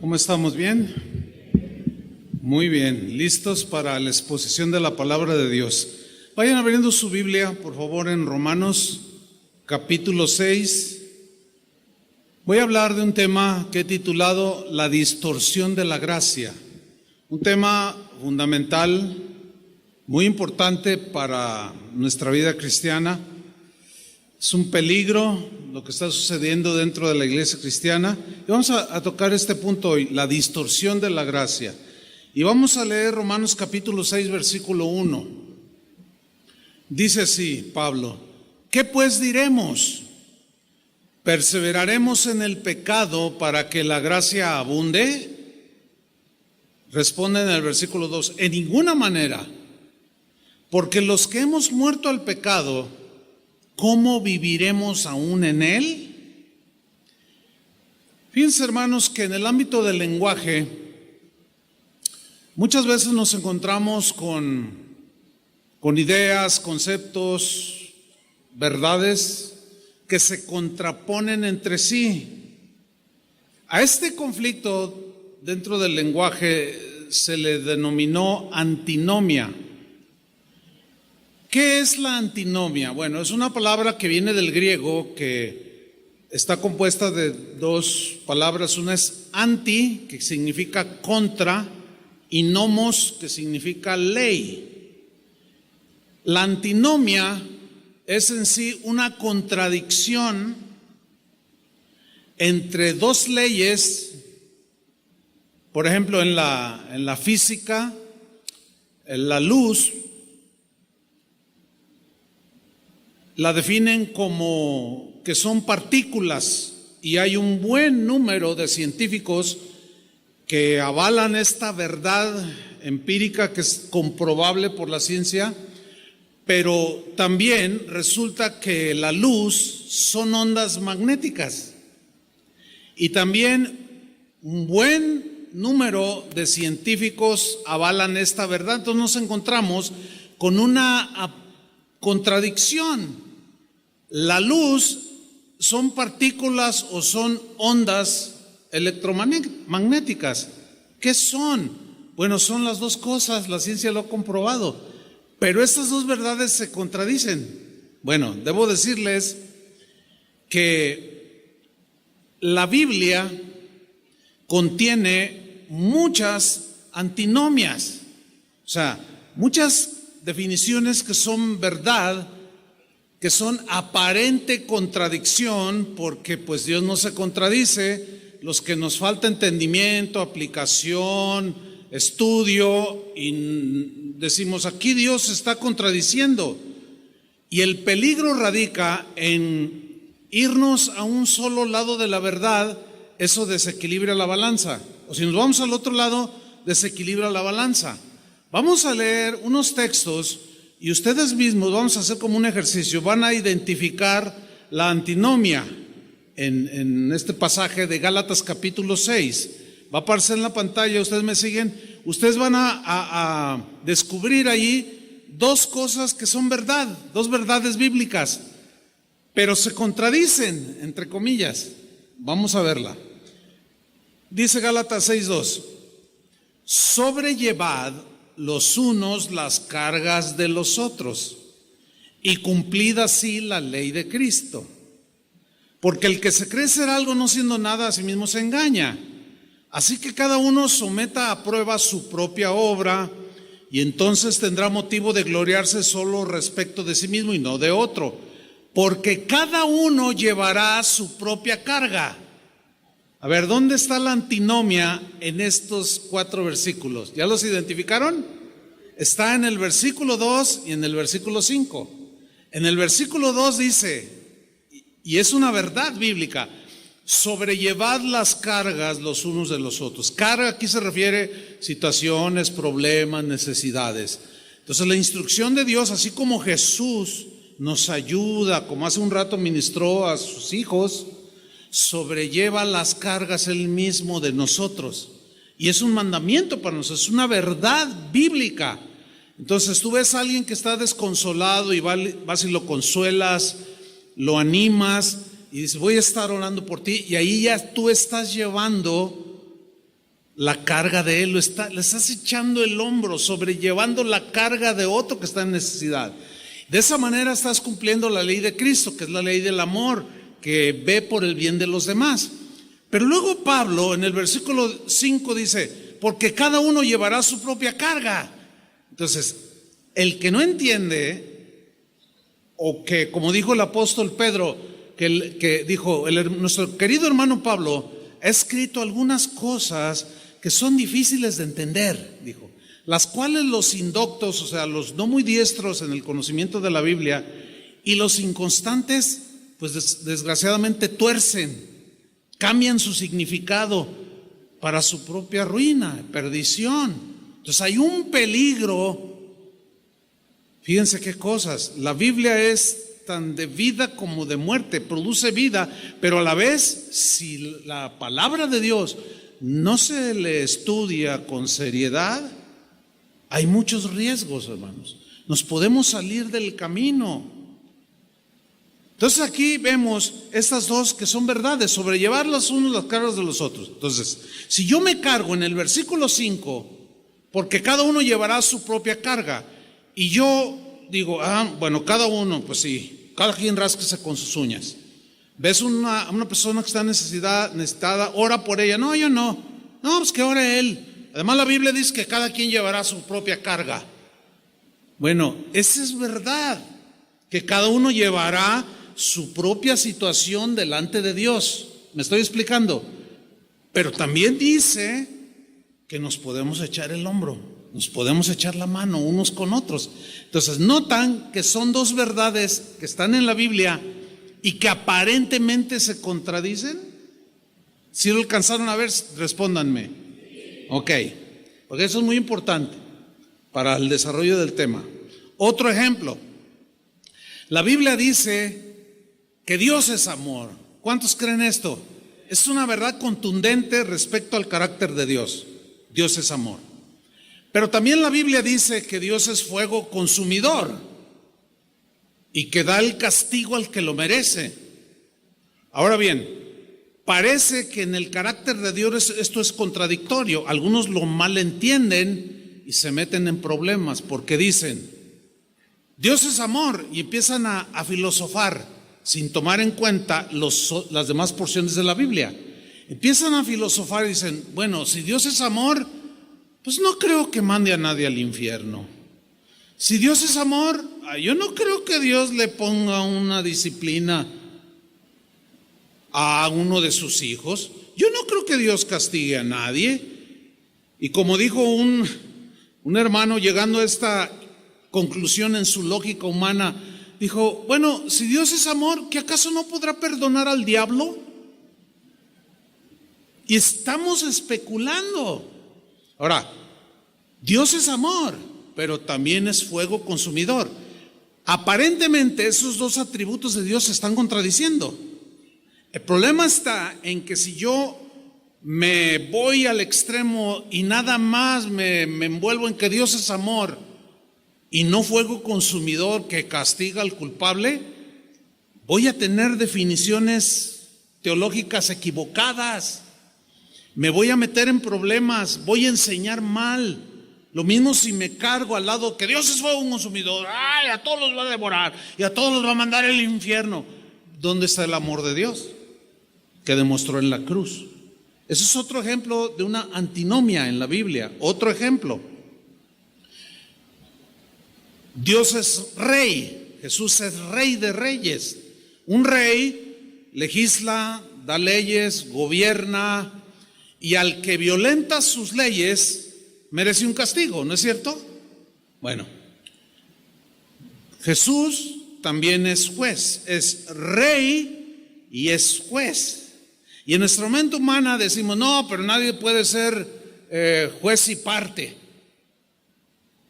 ¿Cómo estamos? ¿Bien? Muy bien, listos para la exposición de la palabra de Dios. Vayan abriendo su Biblia, por favor, en Romanos capítulo 6. Voy a hablar de un tema que he titulado La distorsión de la gracia. Un tema fundamental, muy importante para nuestra vida cristiana. Es un peligro lo que está sucediendo dentro de la iglesia cristiana. Y vamos a tocar este punto hoy, la distorsión de la gracia. Y vamos a leer Romanos capítulo 6, versículo 1. Dice así, Pablo: ¿qué pues diremos? ¿Perseveraremos en el pecado para que la gracia abunde? Responde en el versículo 2, en ninguna manera, porque los que hemos muerto al pecado, ¿cómo viviremos aún en él? Fíjense, hermanos, que en el ámbito del lenguaje muchas veces nos encontramos con ideas, conceptos, verdades que se contraponen entre sí. A este conflicto dentro del lenguaje se le denominó antinomia. ¿Qué es la antinomia? Bueno, es una palabra que viene del griego, que está compuesta de dos palabras. Una es anti, que significa contra, y nomos, que significa ley. La antinomia es en sí una contradicción entre dos leyes. Por ejemplo, en la física, en la luz la definen como que son partículas, y hay un buen número de científicos que avalan esta verdad empírica que es comprobable por la ciencia. Pero también resulta que la luz son ondas magnéticas, y también un buen número de científicos avalan esta verdad. Entonces nos encontramos con una contradicción. La luz son partículas o son ondas electromagnéticas. ¿Qué son? Bueno, son las dos cosas, la ciencia lo ha comprobado. Pero estas dos verdades se contradicen. Bueno, debo decirles que la Biblia contiene muchas antinomias, o sea, muchas definiciones que son verdad, que son aparente contradicción, porque pues Dios no se contradice. Los que nos falta entendimiento, aplicación, estudio, y decimos, aquí Dios se está contradiciendo. Y el peligro radica en irnos a un solo lado de la verdad. Eso desequilibra la balanza. O si nos vamos al otro lado, desequilibra la balanza. Vamos a leer unos textos y ustedes mismos, vamos a hacer como un ejercicio, van a identificar la antinomia en este pasaje de Gálatas capítulo 6. Va a aparecer en la pantalla, ustedes me siguen. Ustedes van a descubrir ahí dos cosas que son verdad, dos verdades bíblicas, pero se contradicen, entre comillas. Vamos a verla. Dice Gálatas 6:2: sobrellevad los unos las cargas de los otros, y cumplid así la ley de Cristo. Porque el que se cree ser algo no siendo nada, a sí mismo se engaña. Así que cada uno someta a prueba su propia obra, y entonces tendrá motivo de gloriarse solo respecto de sí mismo y no de otro, porque cada uno llevará su propia carga. A ver, ¿dónde está la antinomia en estos 4 versículos? ¿Ya los identificaron? Está en el versículo 2 y en el versículo 5. En el versículo 2 dice, y es una verdad bíblica: sobrellevad las cargas los unos de los otros. Carga aquí se refiere a situaciones, problemas, necesidades. Entonces la instrucción de Dios, así como Jesús nos ayuda, como hace un rato ministró a sus hijos, sobrelleva las cargas él mismo de nosotros. Y es un mandamiento para nosotros, es una verdad bíblica. Entonces tú ves a alguien que está desconsolado y vas y lo consuelas, lo animas y dices, voy a estar orando por ti, y ahí ya tú estás llevando la carga de él, le estás echando el hombro, sobrellevando la carga de otro que está en necesidad. De esa manera estás cumpliendo la ley de Cristo, que es la ley del amor, que ve por el bien de los demás. Pero luego Pablo en el versículo 5 dice, porque cada uno llevará su propia carga. Entonces, el que no entiende, o que como dijo el apóstol Pedro, que dijo, nuestro querido hermano Pablo ha escrito algunas cosas que son difíciles de entender, dijo, las cuales los indoctos, o sea, los no muy diestros en el conocimiento de la Biblia, y los inconstantes, pues desgraciadamente tuercen, cambian su significado para su propia ruina, perdición. Entonces hay un peligro. Fíjense qué cosas. La Biblia es tan de vida como de muerte, produce vida, pero a la vez, si la palabra de Dios no se le estudia con seriedad, hay muchos riesgos, hermanos. Nos podemos salir del camino. Entonces aquí vemos estas dos que son verdades, sobrellevar los unos las cargas de los otros. Entonces, si yo me cargo en el versículo 5, porque cada uno llevará su propia carga, y yo digo, bueno, cada uno, pues sí, cada quien rásquese con sus uñas. Ves una persona que está necesitada, ora por ella. No, yo no. No, pues que ore él. Además la Biblia dice que cada quien llevará su propia carga. Bueno, esa es verdad, que cada uno llevará su propia situación delante de Dios. ¿Me estoy explicando? Pero también dice que nos podemos echar el hombro, nos podemos echar la mano unos con otros. Entonces, notan que son dos verdades que están en la Biblia y que aparentemente se contradicen. Si lo alcanzaron a ver, respóndanme. Ok, porque eso es muy importante para el desarrollo del tema. Otro ejemplo, la Biblia dice que Dios es amor. ¿Cuántos creen esto? Es una verdad contundente respecto al carácter de Dios. Dios es amor. Pero también la Biblia dice que Dios es fuego consumidor y que da el castigo al que lo merece. Ahora bien, parece que en el carácter de Dios esto es contradictorio. Algunos lo malentienden y se meten en problemas porque dicen, Dios es amor, y empiezan a filosofar sin tomar en cuenta las demás porciones de la Biblia. Empiezan a filosofar y dicen, bueno, si Dios es amor, pues no creo que mande a nadie al infierno. Si Dios es amor, yo no creo que Dios le ponga una disciplina a uno de sus hijos. Yo no creo que Dios castigue a nadie. Y como dijo un hermano, llegando a esta conclusión en su lógica humana, dijo, bueno, si Dios es amor, ¿qué acaso no podrá perdonar al diablo? Y estamos especulando. Ahora, Dios es amor, pero también es fuego consumidor. Aparentemente esos dos atributos de Dios se están contradiciendo. El problema está en que si yo me voy al extremo y nada más me envuelvo en que Dios es amor y no fuego consumidor que castiga al culpable, voy a tener definiciones teológicas equivocadas. Me voy a meter en problemas, voy a enseñar mal. Lo mismo si me cargo al lado que Dios es fuego consumidor, a todos los va a devorar y a todos los va a mandar al infierno. ¿Dónde está el amor de Dios que demostró en la cruz? Ese es otro ejemplo de una antinomia en la Biblia. Otro ejemplo, Dios es rey, Jesús es rey de reyes. Un rey legisla, da leyes, gobierna, y al que violenta sus leyes merece un castigo, ¿no es cierto? Bueno, Jesús también es juez, es rey y es juez. Y en nuestra mente humana decimos, no, pero nadie puede ser juez y parte.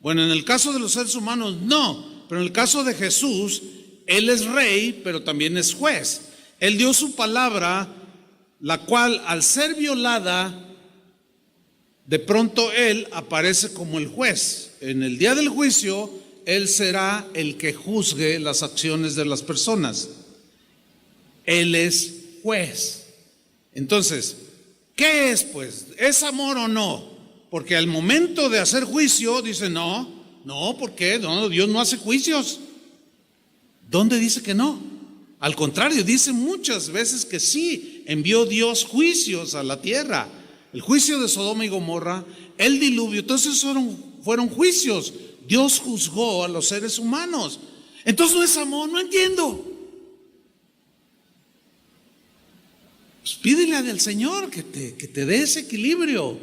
Bueno, en el caso de los seres humanos no, pero en el caso de Jesús, Él es rey, pero también es juez. Él dio su palabra, la cual al ser violada, de pronto Él aparece como el juez. En el día del juicio, Él será el que juzgue las acciones de las personas. Él es juez. Entonces, ¿Qué es pues? ¿Es amor o no? Porque al momento de hacer juicio dice no, ¿por qué? No, Dios no hace juicios. ¿Dónde dice que no? Al contrario, dice muchas veces que sí, envió Dios juicios a la tierra. El juicio de Sodoma y Gomorra, el diluvio, entonces fueron juicios. Dios juzgó a los seres humanos. Entonces no es amor, no entiendo. Pues pídele al Señor que te dé ese equilibrio.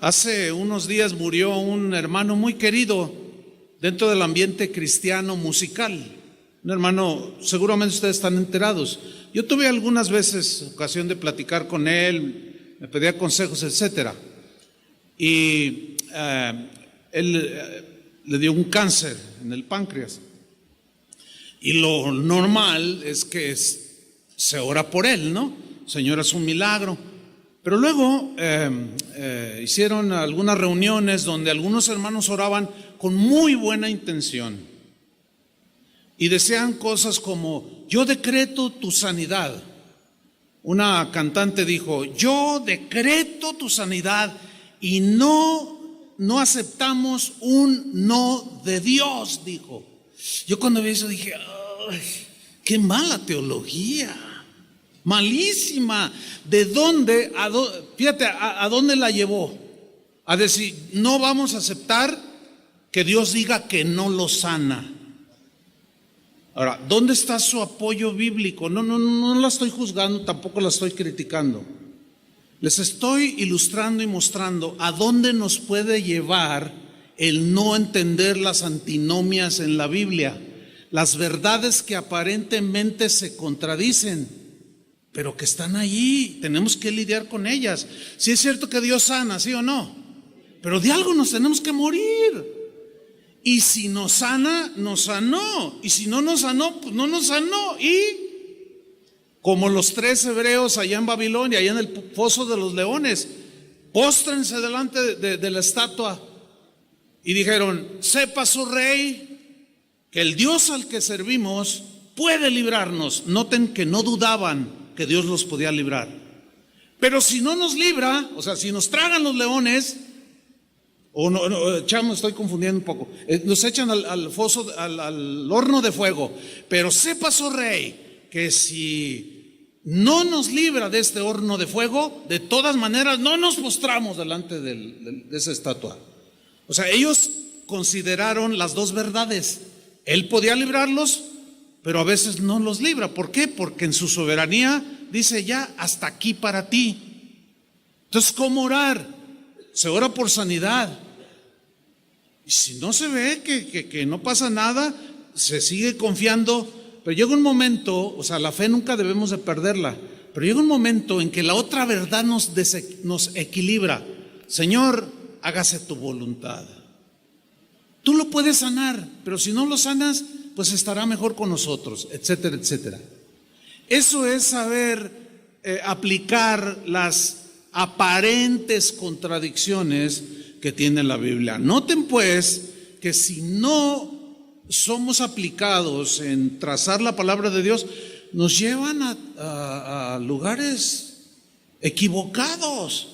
Hace unos días murió un hermano muy querido dentro del ambiente cristiano musical. Un hermano, seguramente ustedes están enterados. Yo tuve algunas veces ocasión de platicar con él, me pedía consejos, etcétera. Y él le dio un cáncer en el páncreas. Y lo normal es que se ora por él, ¿no? Señor, es un milagro. Pero luego hicieron algunas reuniones donde algunos hermanos oraban con muy buena intención. Y decían cosas como: yo decreto tu sanidad. Una cantante dijo: yo decreto tu sanidad, y no aceptamos un no de Dios, dijo. Yo cuando vi eso dije: ¡ay, qué mala teología! Malísima. ¿De dónde? Fíjate, ¿a dónde la llevó? A decir, no vamos a aceptar que Dios diga que no lo sana. Ahora, ¿dónde está su apoyo bíblico? No la estoy juzgando, tampoco la estoy criticando. Les estoy ilustrando y mostrando a dónde nos puede llevar el no entender las antinomias en la Biblia, las verdades que aparentemente se contradicen, pero que están allí, tenemos que lidiar con ellas. Sí es cierto que Dios sana, ¿sí o no? Pero de algo nos tenemos que morir. Y si nos sana, nos sanó. Y si no nos sanó, pues no nos sanó. Y como los 3 hebreos allá en Babilonia, allá en el foso de los leones, póstrense delante de la estatua y dijeron: sepa su rey que el Dios al que servimos puede librarnos. Noten que no dudaban que Dios los podía librar. Pero si no nos libra, o sea, si nos tragan los leones, o no, chamo, estoy confundiendo un poco, nos echan al foso, al horno de fuego. Pero sepa su rey que si no nos libra de este horno de fuego, de todas maneras no nos postramos delante de esa estatua. O sea, ellos consideraron las dos verdades. Él podía librarlos, pero a veces no los libra. ¿Por qué? Porque en su soberanía dice: ya, hasta aquí para ti. Entonces, ¿cómo orar? Se ora por sanidad. Y si no se ve que no pasa nada, se sigue confiando. Pero llega un momento, o sea, la fe nunca debemos de perderla, pero llega un momento en que la otra verdad nos equilibra. Señor, hágase tu voluntad. Tú lo puedes sanar, pero si no lo sanas, pues estará mejor con nosotros, etcétera, etcétera. Eso es saber aplicar las aparentes contradicciones que tiene la Biblia. Noten pues que si no somos aplicados en trazar la palabra de Dios, nos llevan a lugares equivocados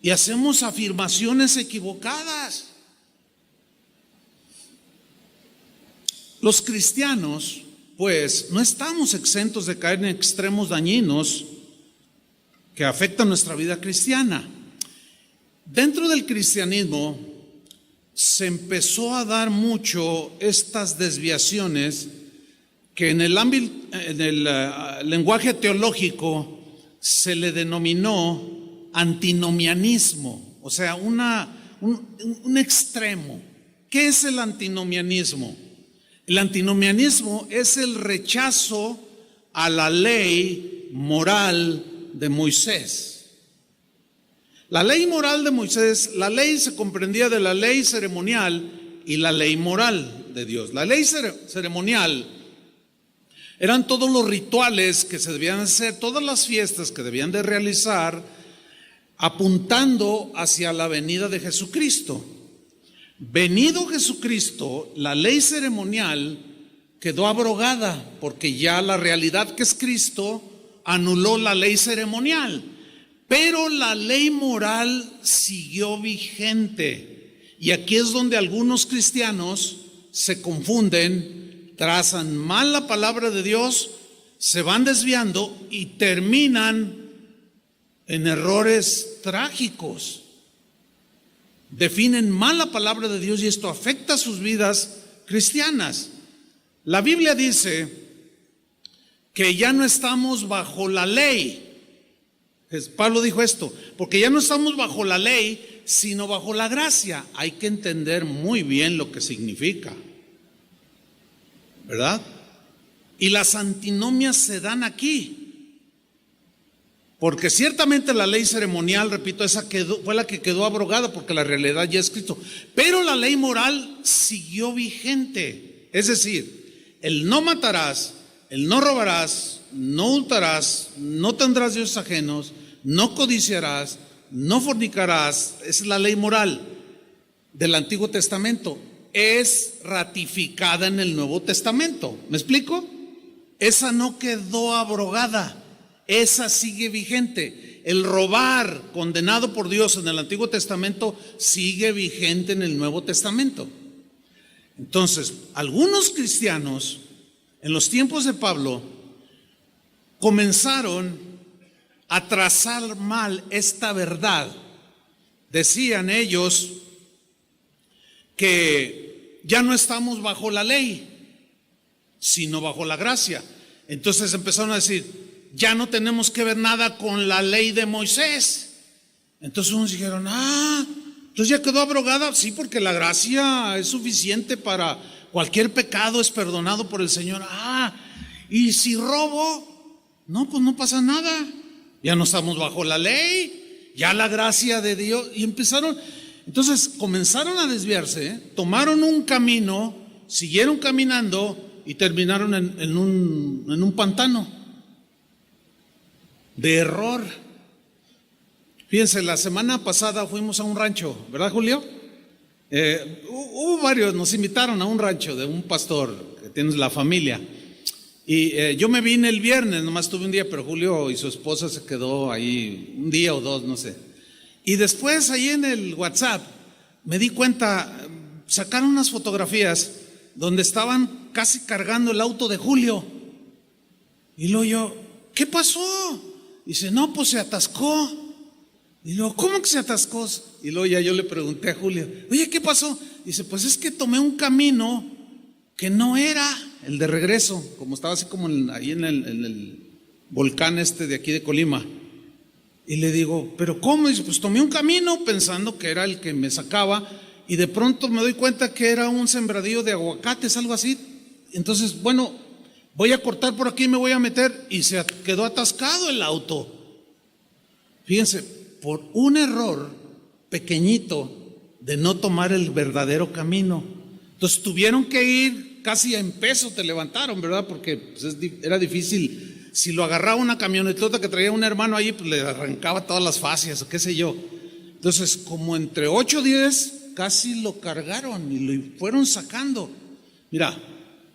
y hacemos afirmaciones equivocadas. Los cristianos, pues, no estamos exentos de caer en extremos dañinos que afectan nuestra vida cristiana. Dentro del cristianismo se empezó a dar mucho estas desviaciones que en el ámbito, en el lenguaje teológico se le denominó antinomianismo, o sea, un extremo. ¿Qué es el antinomianismo? El antinomianismo es el rechazo a la ley moral de Moisés. La ley moral de Moisés, la ley se comprendía de la ley ceremonial y la ley moral de Dios. La ley ceremonial eran todos los rituales que se debían hacer, todas las fiestas que debían de realizar, apuntando hacia la venida de Jesucristo. Venido Jesucristo, la ley ceremonial quedó abrogada, porque ya la realidad que es Cristo anuló la ley ceremonial, pero la ley moral siguió vigente. Y aquí es donde algunos cristianos se confunden, trazan mal la palabra de Dios, se van desviando y terminan en errores trágicos. Definen mal la palabra de Dios y esto afecta a sus vidas cristianas. La Biblia dice que ya no estamos bajo la ley. Pablo dijo esto, porque ya no estamos bajo la ley, sino bajo la gracia. Hay que entender muy bien lo que significa, ¿verdad? Y las antinomias se dan aquí. Porque ciertamente la ley ceremonial, repito, esa fue la que quedó abrogada porque la realidad ya es Cristo. Pero la ley moral siguió vigente. Es decir, el no matarás, el no robarás, no hurtarás, no tendrás dioses ajenos, no codiciarás, no fornicarás. Esa es la ley moral del Antiguo Testamento. Es ratificada en el Nuevo Testamento. ¿Me explico? Esa no quedó abrogada. Esa sigue vigente. El robar, condenado por Dios en el Antiguo Testamento, sigue vigente en el Nuevo Testamento. Entonces, algunos cristianos en los tiempos de Pablo comenzaron a trazar mal esta verdad. Decían ellos que ya no estamos bajo la ley, sino bajo la gracia. Entonces empezaron a decir, ya no tenemos que ver nada con la ley de Moisés. Entonces unos dijeron, entonces ya quedó abrogada. Sí, porque la gracia es suficiente para cualquier pecado, es perdonado por el Señor. Y si robo, no, pues no pasa nada. Ya no estamos bajo la ley, ya la gracia de Dios. Y entonces comenzaron a desviarse, tomaron un camino, siguieron caminando y terminaron en un pantano de error. Fíjense, la semana pasada fuimos a un rancho, ¿verdad, Julio? Hubo varios, nos invitaron a un rancho de un pastor que tiene la familia. Y yo me vine el viernes, nomás tuve un día, pero Julio y su esposa se quedó ahí un día o dos, no sé. Y después ahí en el WhatsApp me di cuenta, sacaron unas fotografías donde estaban casi cargando el auto de Julio. Y luego yo, ¿qué pasó? Dice, no, pues se atascó. Y luego, ¿cómo que se atascó? Y luego ya yo le pregunté a Julio, oye, ¿qué pasó? Dice, pues es que tomé un camino que no era el de regreso, como estaba así como ahí en el volcán de aquí de Colima. Y le digo, ¿pero cómo? Dice, pues tomé un camino pensando que era el que me sacaba y de pronto me doy cuenta que era un sembradío de aguacates, algo así. Entonces, bueno, voy a cortar por aquí y me voy a meter, y se quedó atascado el auto. Fíjense, por un error pequeñito de no tomar el verdadero camino. Entonces tuvieron que ir casi en peso, te levantaron, ¿verdad? Porque pues, era difícil. Si lo agarraba una camionetota que traía un hermano ahí, pues le arrancaba todas las fascias o qué sé yo. Entonces, como entre 8 o 10, casi lo cargaron y lo fueron sacando. Mira,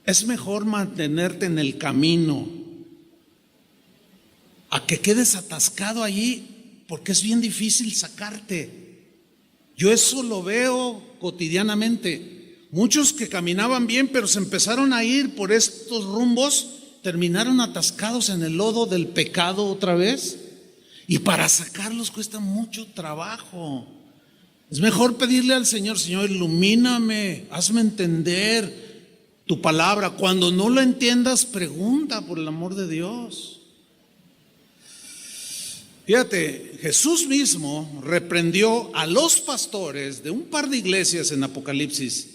es mejor mantenerte en el camino a que quedes atascado allí, porque es bien difícil sacarte. Yo eso lo veo cotidianamente. Muchos que caminaban bien, pero se empezaron a ir por estos rumbos, terminaron atascados en el lodo del pecado otra vez. Y para sacarlos cuesta mucho trabajo. Es mejor pedirle al Señor, Señor, ilumíname, hazme entender tu palabra. Cuando no lo entiendas, pregunta, por el amor de Dios. Fíjate, Jesús mismo reprendió a los pastores de un par de iglesias en Apocalipsis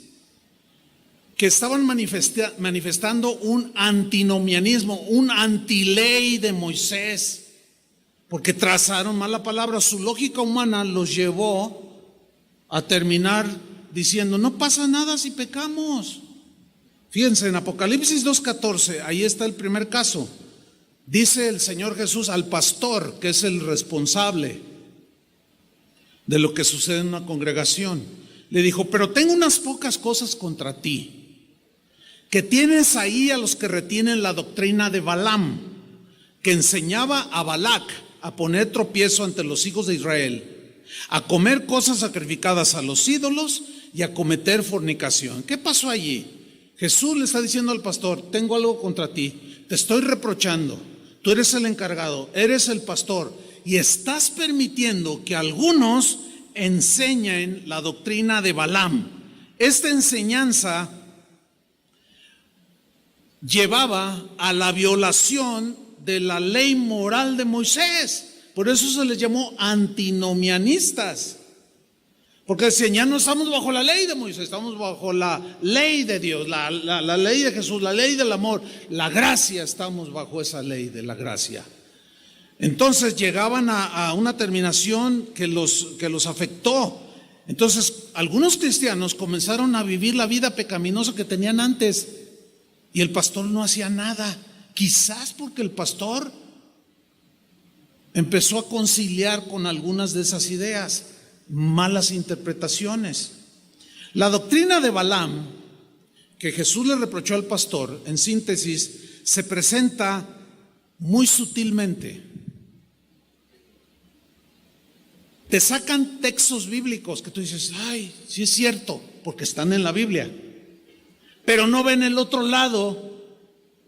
que estaban manifestando un antinomianismo, un antiley de Moisés, porque trazaron mal la palabra. Su lógica humana los llevó a terminar diciendo, no pasa nada si pecamos. Fíjense, en Apocalipsis 2:14, ahí está el primer caso. Dice el Señor Jesús al pastor, que es el responsable de lo que sucede en una congregación. Le dijo, pero tengo unas pocas cosas contra ti, que tienes ahí a los que retienen la doctrina de Balaam, que enseñaba a Balac a poner tropiezo ante los hijos de Israel, a comer cosas sacrificadas a los ídolos y a cometer fornicación. ¿Qué pasó allí? Jesús le está diciendo al pastor: tengo algo contra ti, te estoy reprochando, tú eres el encargado, eres el pastor, y estás permitiendo que algunos enseñen la doctrina de Balaam. Esta enseñanza llevaba a la violación de la ley moral de Moisés. Por eso se les llamó antinomianistas, porque decían: ya no estamos bajo la ley de Moisés, estamos bajo la ley de Dios, la ley de Jesús, la ley del amor, la gracia, estamos bajo esa ley de la gracia. Entonces llegaban a una terminación que los afectó. Entonces algunos cristianos comenzaron a vivir la vida pecaminosa que tenían antes, y el pastor no hacía nada, quizás porque el pastor empezó a conciliar con algunas de esas ideas, malas interpretaciones. La doctrina de Balaam, que Jesús le reprochó al pastor, en síntesis, se presenta muy sutilmente. Te sacan textos bíblicos que tú dices: ay, sí es cierto, porque están en la Biblia, pero no ven el otro lado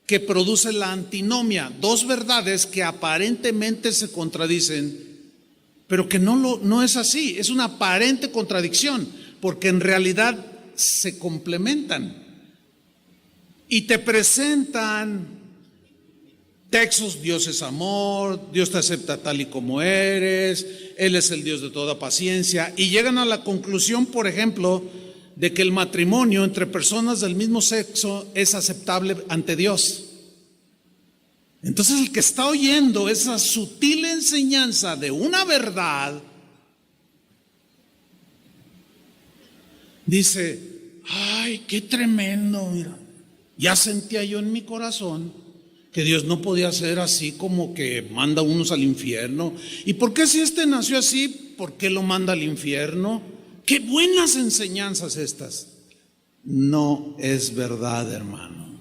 que produce la antinomia, dos verdades que aparentemente se contradicen, pero que no es así, es una aparente contradicción, porque en realidad se complementan. Y te presentan textos: Dios es amor, Dios te acepta tal y como eres, Él es el Dios de toda paciencia, y llegan a la conclusión, por ejemplo, de que el matrimonio entre personas del mismo sexo es aceptable ante Dios. Entonces el que está oyendo esa sutil enseñanza de una verdad dice: ay, qué tremendo, mira. Ya sentía yo en mi corazón que Dios no podía ser así, como que manda a unos al infierno. ¿Y por qué, si este nació así, por qué lo manda al infierno? Qué buenas enseñanzas estas. No es verdad, hermano.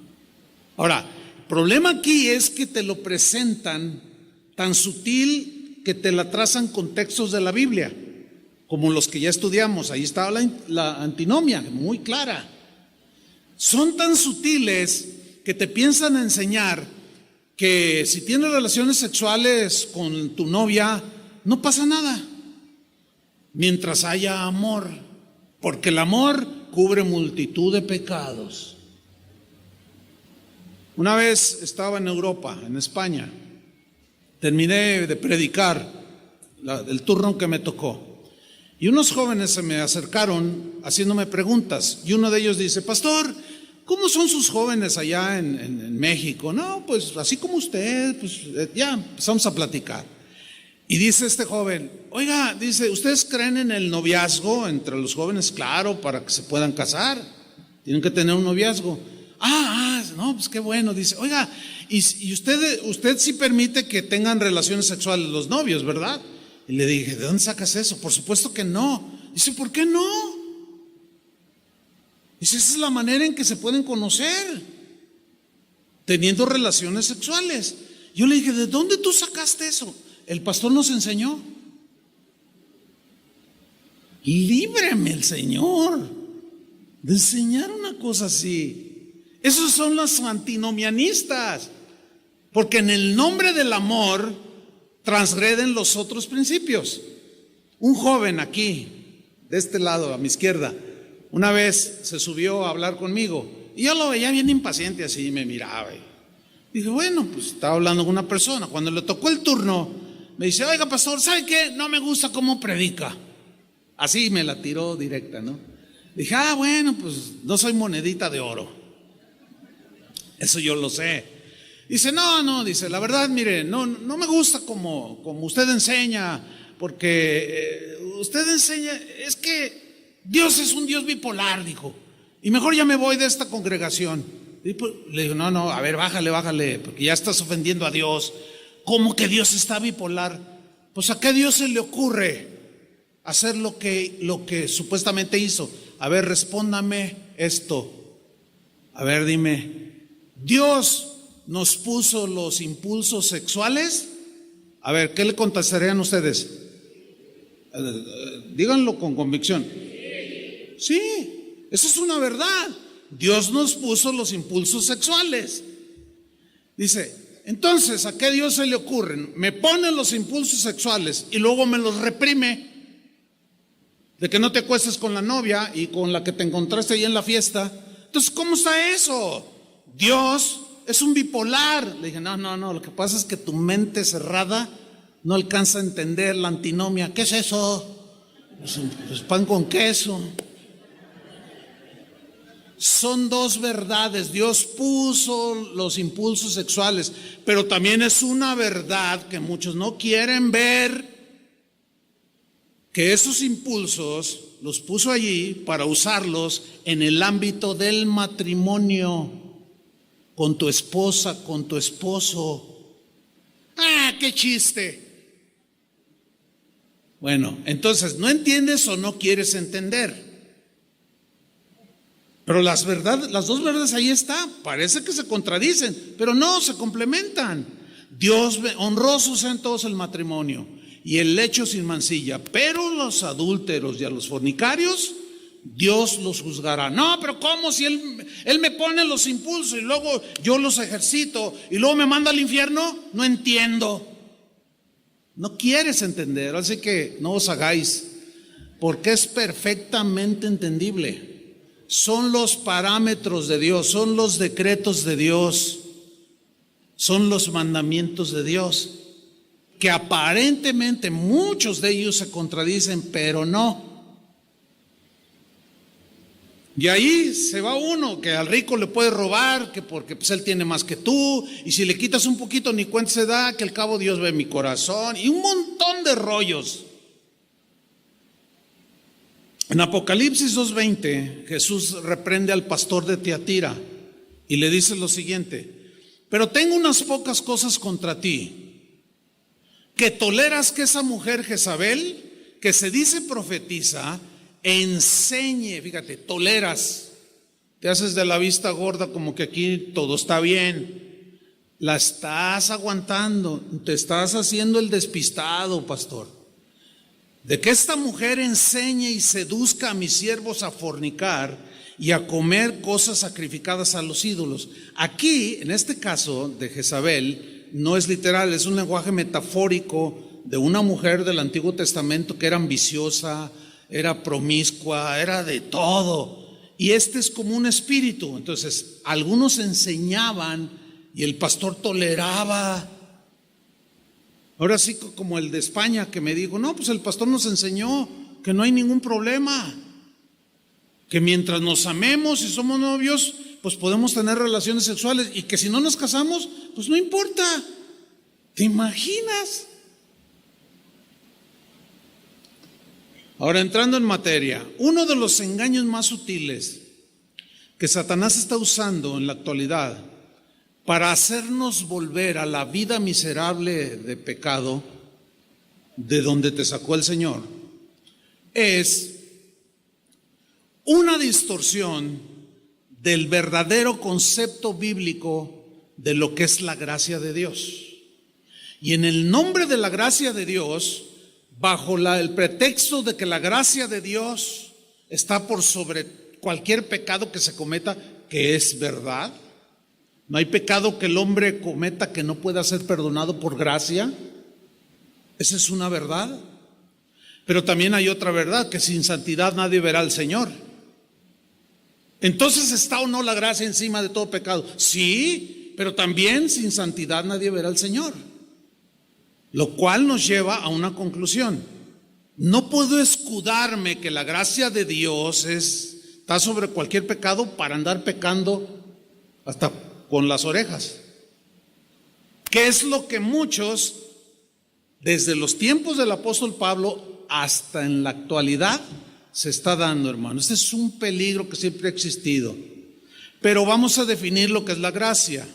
Ahora, el problema aquí es que te lo presentan tan sutil que te la trazan con textos de la Biblia, como los que ya estudiamos. Ahí estaba la antinomia, muy clara. Son tan sutiles que te piensan enseñar que si tienes relaciones sexuales con tu novia, no pasa nada, mientras haya amor, porque el amor cubre multitud de pecados. Una vez estaba en Europa, en España, terminé de predicar el turno que me tocó, y unos jóvenes se me acercaron haciéndome preguntas, y uno de ellos dice: pastor, ¿cómo son sus jóvenes allá en México? No, pues así como usted, pues ya empezamos a platicar. Y dice este joven: oiga, dice, ¿ustedes creen en el noviazgo entre los jóvenes? Claro, para que se puedan casar, tienen que tener un noviazgo. No, pues qué bueno. Dice: oiga, y usted sí permite que tengan relaciones sexuales los novios, ¿verdad? Y le dije: ¿de dónde sacas eso? Por supuesto que no. Dice: ¿por qué no? Dice: esa es la manera en que se pueden conocer, teniendo relaciones sexuales. Yo le dije: ¿de dónde tú sacaste eso? El pastor nos enseñó. Líbreme el Señor de enseñar una cosa así. Esos son los antinomianistas, porque en el nombre del amor transgreden los otros principios. Un joven aquí, de este lado, a mi izquierda, una vez se subió a hablar conmigo y yo lo veía bien impaciente, así me miraba. Y dije: bueno, pues estaba hablando con una persona. Cuando le tocó el turno, me dice: oiga, pastor, ¿sabe qué? No me gusta cómo predica. Así me la tiró directa, ¿no? Dije: bueno, pues no soy monedita de oro. Eso yo lo sé. Dice: no, dice, la verdad, mire, no me gusta como usted enseña, porque usted enseña, es que Dios es un Dios bipolar, dijo, y mejor ya me voy de esta congregación. Y pues, le digo: no, a ver, bájale, porque ya estás ofendiendo a Dios. ¿Cómo que Dios está bipolar? Pues ¿a qué Dios se le ocurre hacer lo que supuestamente hizo? A ver, respóndame esto. A ver, dime, Dios nos puso los impulsos sexuales? A ver, ¿qué le contestarían ustedes? Díganlo con convicción. Sí, eso es una verdad. Dios nos puso los impulsos sexuales. Dice, entonces, ¿a qué Dios se le ocurren? Me pone los impulsos sexuales y luego me los reprime. De que no te acuestes con la novia y con la que te encontraste ahí en la fiesta. Entonces, ¿cómo está eso? Dios es un bipolar. Le dije, no, lo que pasa es que tu mente cerrada no alcanza a entender la antinomia. ¿Qué es eso? Pues pan con queso. Son dos verdades. Dios puso los impulsos sexuales, pero también es una verdad que muchos no quieren ver, que esos impulsos los puso allí para usarlos en el ámbito del matrimonio, con tu esposa, con tu esposo. ¡Ah, qué chiste! Bueno, entonces, ¿no entiendes o no quieres entender? Pero las dos verdades ahí está. Parece que se contradicen, pero no, se complementan. Dios, honrosos sean todos el matrimonio y el lecho sin mancilla, pero los adúlteros y a los fornicarios, Dios los juzgará. No, pero ¿cómo? Si él me pone los impulsos y luego yo los ejercito y luego me manda al infierno. No entiendo. No quieres entender, así que no os hagáis, porque es perfectamente entendible. Son los parámetros de Dios, son los decretos de Dios, son los mandamientos de Dios, que aparentemente muchos de ellos se contradicen, pero no. Y ahí se va uno, que al rico le puede robar, que porque pues él tiene más que tú, y si le quitas un poquito ni cuenta se da, que al cabo Dios ve mi corazón, y un montón de rollos. En Apocalipsis 2:20, Jesús reprende al pastor de Tiatira y le dice lo siguiente: pero tengo unas pocas cosas contra ti, que toleras que esa mujer Jezabel, que se dice profetiza, enseñe. Fíjate, toleras, te haces de la vista gorda como que aquí todo está bien, la estás aguantando, te estás haciendo el despistado, pastor, de que esta mujer enseñe y seduzca a mis siervos a fornicar y a comer cosas sacrificadas a los ídolos. Aquí, en este caso de Jezabel, no es literal, es un lenguaje metafórico de una mujer del Antiguo Testamento que era ambiciosa, era promiscua, era de todo. Y este es como un espíritu. Entonces, algunos enseñaban y el pastor toleraba. Ahora sí, como el de España que me dijo, no, pues el pastor nos enseñó que no hay ningún problema, que mientras nos amemos y somos novios, pues podemos tener relaciones sexuales, y que si no nos casamos, pues no importa. ¿Te imaginas? Ahora, entrando en materia, uno de los engaños más sutiles que Satanás está usando en la actualidad para hacernos volver a la vida miserable de pecado de donde te sacó el Señor, es una distorsión del verdadero concepto bíblico de lo que es la gracia de Dios. Y en el nombre de la gracia de Dios, bajo el pretexto de que la gracia de Dios está por sobre cualquier pecado que se cometa, que es verdad. No hay pecado que el hombre cometa que no pueda ser perdonado por gracia. Esa es una verdad. Pero también hay otra verdad, que sin santidad nadie verá al Señor. Entonces, ¿está o no la gracia encima de todo pecado? Sí, pero también sin santidad nadie verá al Señor. Lo cual nos lleva a una conclusión. No puedo escudarme que la gracia de Dios está sobre cualquier pecado para andar pecando hasta con las orejas. ¿Qué es lo que muchos, desde los tiempos del apóstol Pablo hasta en la actualidad, se está dando, hermano? Este es un peligro que siempre ha existido. Pero vamos a definir lo que es la gracia.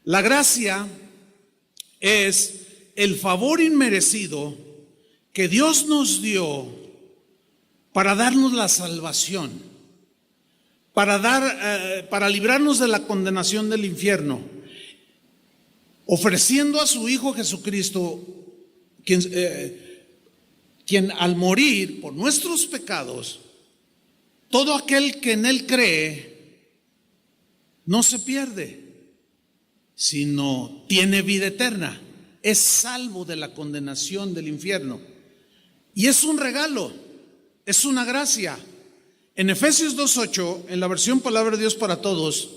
La gracia es el favor inmerecido que Dios nos dio para darnos la salvación, para librarnos de la condenación del infierno. ofreciendo a su Hijo Jesucristo, quien al morir por nuestros pecados, todo aquel que en Él cree no se pierde, sino tiene vida eterna, es salvo de la condenación del infierno. Y es un regalo, es una gracia. En Efesios 2:8, en la versión Palabra de Dios para Todos,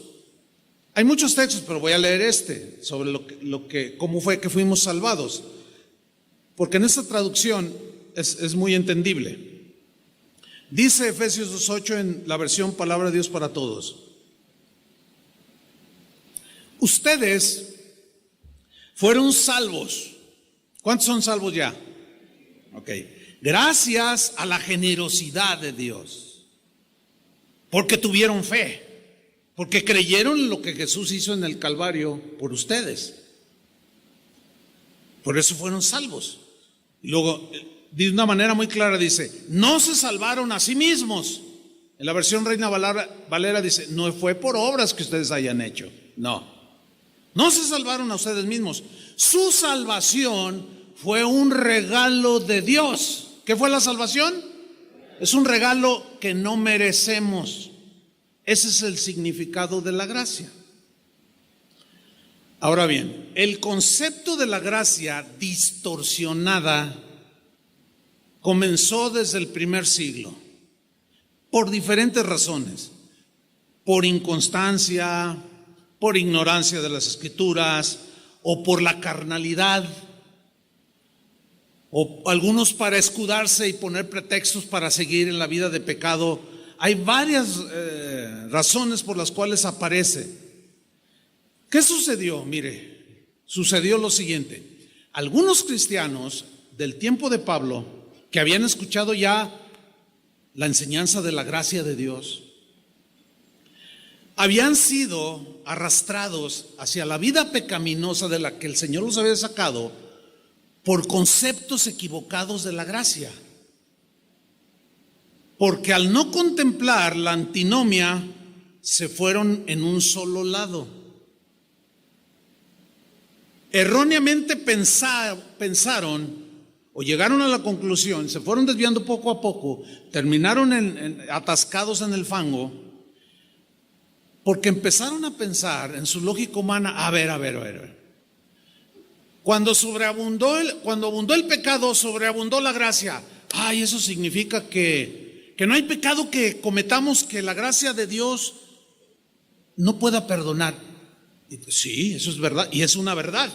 hay muchos textos, pero voy a leer sobre cómo fue que fuimos salvados, porque en esta traducción es muy entendible. Dice Efesios 2:8 en la versión Palabra de Dios para Todos: ustedes fueron salvos. ¿Cuántos son salvos ya? Ok. Gracias a la generosidad de Dios, porque tuvieron fe, porque creyeron en lo que Jesús hizo en el Calvario por ustedes. Por eso fueron salvos. Y luego, de una manera muy clara dice, no se salvaron a sí mismos. En la versión Reina Valera dice, no fue por obras que ustedes hayan hecho. No se salvaron a ustedes mismos. Su salvación fue un regalo de Dios. ¿Qué fue la salvación? Es un regalo que no merecemos. Ese es el significado de la gracia. Ahora bien, el concepto de la gracia distorsionada comenzó desde el primer siglo, por diferentes razones: por inconstancia, por ignorancia de las Escrituras, o por la carnalidad, o algunos para escudarse y poner pretextos para seguir en la vida de pecado. Hay varias razones por las cuales aparece. ¿Qué sucedió? Mire, sucedió lo siguiente: algunos cristianos del tiempo de Pablo, que habían escuchado ya la enseñanza de la gracia de Dios, habían sido arrastrados hacia la vida pecaminosa de la que el Señor los había sacado por conceptos equivocados de la gracia. Porque al no contemplar la antinomia, se fueron en un solo lado. Erróneamente pensaron o llegaron a la conclusión, se fueron desviando poco a poco, terminaron atascados en el fango, porque empezaron a pensar en su lógica humana: a ver. Cuando abundó el pecado, sobreabundó la gracia. Ay, eso significa que no hay pecado que cometamos que la gracia de Dios no pueda perdonar. Y sí, eso es verdad, y es una verdad.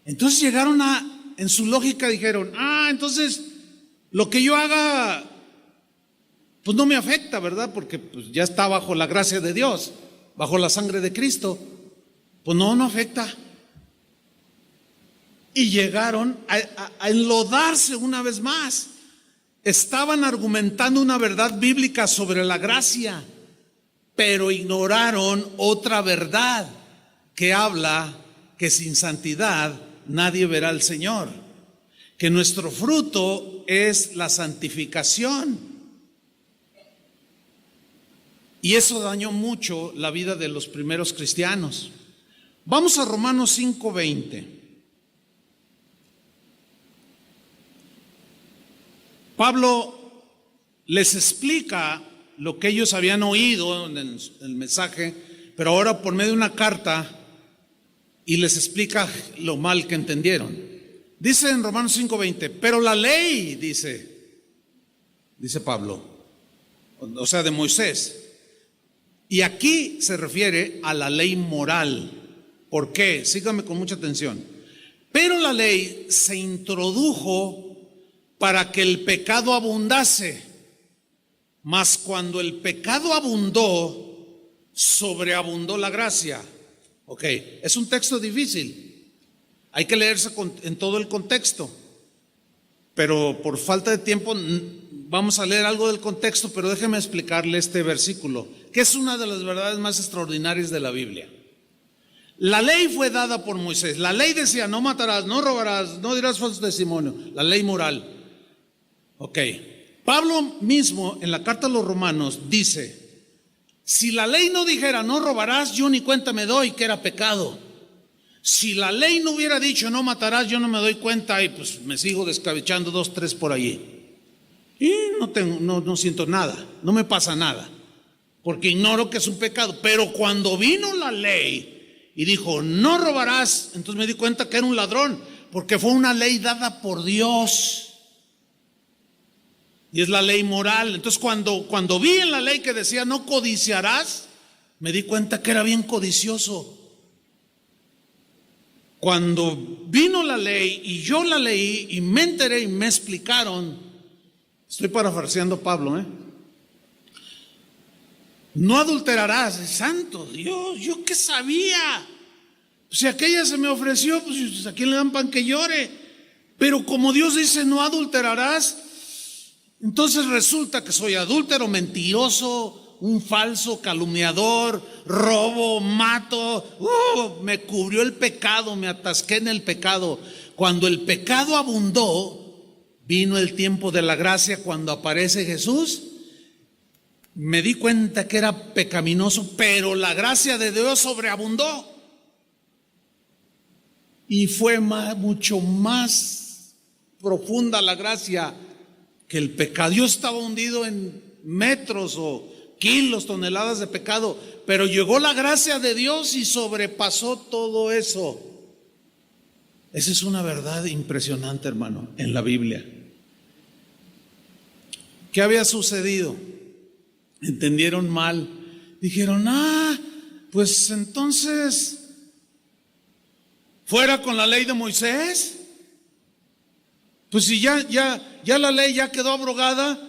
Entonces llegaron en su lógica dijeron: entonces lo que yo haga pues no me afecta, ¿verdad? Porque pues ya está bajo la gracia de Dios, bajo la sangre de Cristo. Pues no afecta. Y llegaron a enlodarse una vez más. Estaban argumentando una verdad bíblica sobre la gracia, pero ignoraron otra verdad que habla que sin santidad nadie verá al Señor, que nuestro fruto es la santificación. Y eso dañó mucho la vida de los primeros cristianos. Vamos a Romanos 5:20. Pablo les explica lo que ellos habían oído en el mensaje, pero ahora por medio de una carta, y les explica lo mal que entendieron. Dice en Romanos 5:20, pero la ley, dice Pablo, o sea, de Moisés. Y aquí se refiere a la ley moral. ¿Por qué? Síganme con mucha atención. Pero la ley se introdujo para que el pecado abundase, mas cuando el pecado abundó, sobreabundó la gracia. Ok, es un texto difícil, hay que leerse en todo el contexto, pero por falta de tiempo vamos a leer algo del contexto, pero déjeme explicarle este versículo, que es una de las verdades más extraordinarias de la Biblia. La ley fue dada por Moisés. La ley decía: no matarás, no robarás, no dirás falso testimonio. La ley moral. Ok, Pablo mismo en la carta a los Romanos dice: si la ley no dijera no robarás, yo ni cuenta me doy que era pecado. Si la ley no hubiera dicho no matarás, yo no me doy cuenta y pues me sigo descabechando 2, 3 por allí. Y no siento nada, no me pasa nada, porque ignoro que es un pecado. Pero cuando vino la ley y dijo no robarás, entonces me di cuenta que era un ladrón, porque fue una ley dada por Dios. Y es la ley moral. Entonces cuando vi en la ley que decía no codiciarás, me di cuenta que era bien codicioso. Cuando vino la ley y yo la leí y me enteré y me explicaron, estoy parafraseando a Pablo, no adulterarás. Santo Dios, ¿yo qué sabía? Si aquella se me ofreció, pues a quién le dan pan que llore. Pero como Dios dice no adulterarás, entonces resulta que soy adúltero, mentiroso, un falso, calumniador, robo, mato. Me cubrió el pecado, me atasqué en el pecado. Cuando el pecado abundó, vino el tiempo de la gracia. Cuando aparece Jesús, me di cuenta que era pecaminoso, pero la gracia de Dios sobreabundó. Y fue mucho más profunda la gracia que el pecado. Yo estaba hundido en metros o kilos, toneladas de pecado, pero llegó la gracia de Dios y sobrepasó todo eso. Esa es una verdad impresionante, hermano, en la Biblia. ¿Qué había sucedido? Entendieron mal. Dijeron, pues entonces, fuera con la ley de Moisés. Pues si ya la ley ya quedó abrogada,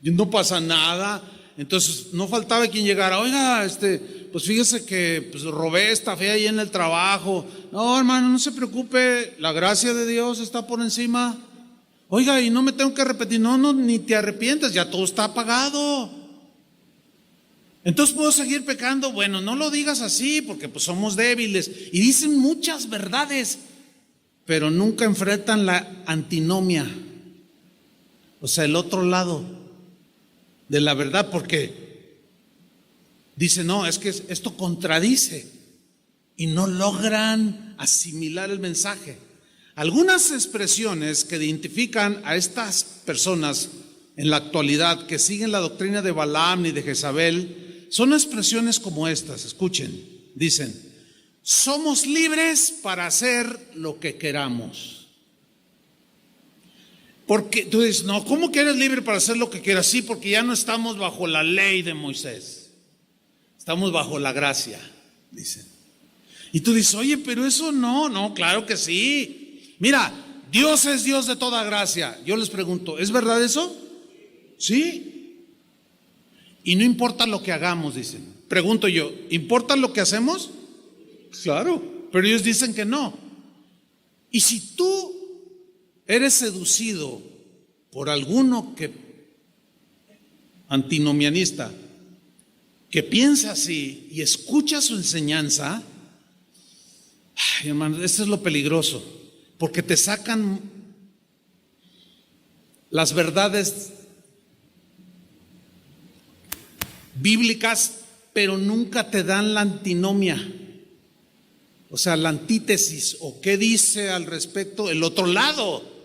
y no pasa nada. Entonces no faltaba quien llegara, oiga, pues fíjese que pues, robé, estafé ahí en el trabajo. No, hermano, no se preocupe, la gracia de Dios está por encima. Oiga, y no me tengo que repetir. No, ni te arrepientas, ya todo está pagado. Entonces puedo seguir pecando. Bueno, no lo digas así, porque pues somos débiles. Y dicen muchas verdades, pero nunca enfrentan la antinomia, o sea, el otro lado de la verdad, porque dice, no, es que esto contradice, y no logran asimilar el mensaje. Algunas expresiones que identifican a estas personas en la actualidad que siguen la doctrina de Balaam y de Jezabel son expresiones como estas. Escuchen, dicen, somos libres para hacer lo que queramos. Porque tú dices, no, ¿cómo que eres libre para hacer lo que quieras? Sí, porque ya no estamos bajo la ley de Moisés, estamos bajo la gracia, dicen. Y tú dices, oye, pero eso no, claro que sí. Mira, Dios es Dios de toda gracia. Yo les pregunto, ¿es verdad eso? Sí. Y no importa lo que hagamos, dicen. Pregunto yo, ¿importa lo que hacemos? Claro, pero ellos dicen que no. Y si tú eres seducido por alguno antinomianista que piensa así y escucha su enseñanza, hermano, esto es lo peligroso, porque te sacan las verdades bíblicas, pero nunca te dan la antinomia, o sea, la antítesis, o qué dice al respecto el otro lado.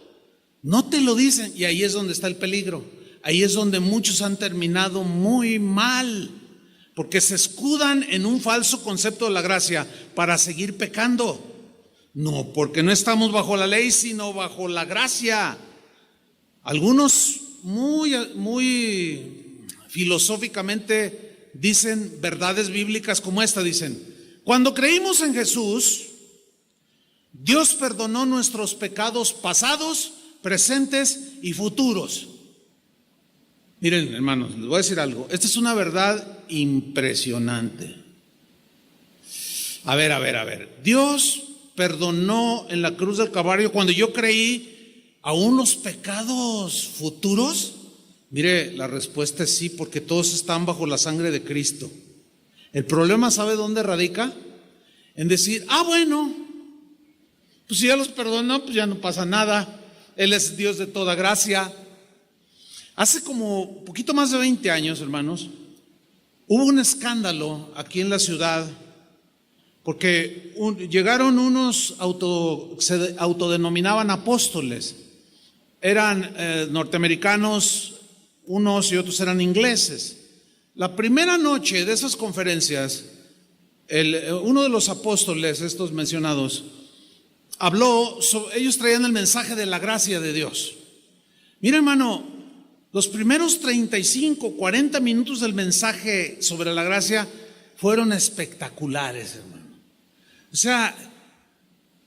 No te lo dicen, y ahí es donde está el peligro. Ahí es donde muchos han terminado muy mal, porque se escudan en un falso concepto de la gracia para seguir pecando. No, porque no estamos bajo la ley, sino bajo la gracia. Algunos muy filosóficamente dicen verdades bíblicas como esta, dicen, cuando creímos en Jesús, Dios perdonó nuestros pecados pasados, presentes y futuros. Miren, hermanos, les voy a decir algo. Esta es una verdad impresionante. A ver. Dios perdonó en la cruz del Calvario cuando yo creí aún los pecados futuros. Mire, la respuesta es sí, porque todos están bajo la sangre de Cristo. El problema, ¿sabe dónde radica? En decir, bueno, pues si ya los perdonó, pues ya no pasa nada. Él es Dios de toda gracia. Hace como poquito más de 20 años, hermanos, hubo un escándalo aquí en la ciudad porque llegaron unos se autodenominaban apóstoles. Eran norteamericanos, unos y otros eran ingleses. La primera noche de esas conferencias, uno de los apóstoles, estos mencionados, habló ellos traían el mensaje de la gracia de Dios. Mira, hermano, los primeros 35, 40 minutos del mensaje sobre la gracia fueron espectaculares, hermano. O sea,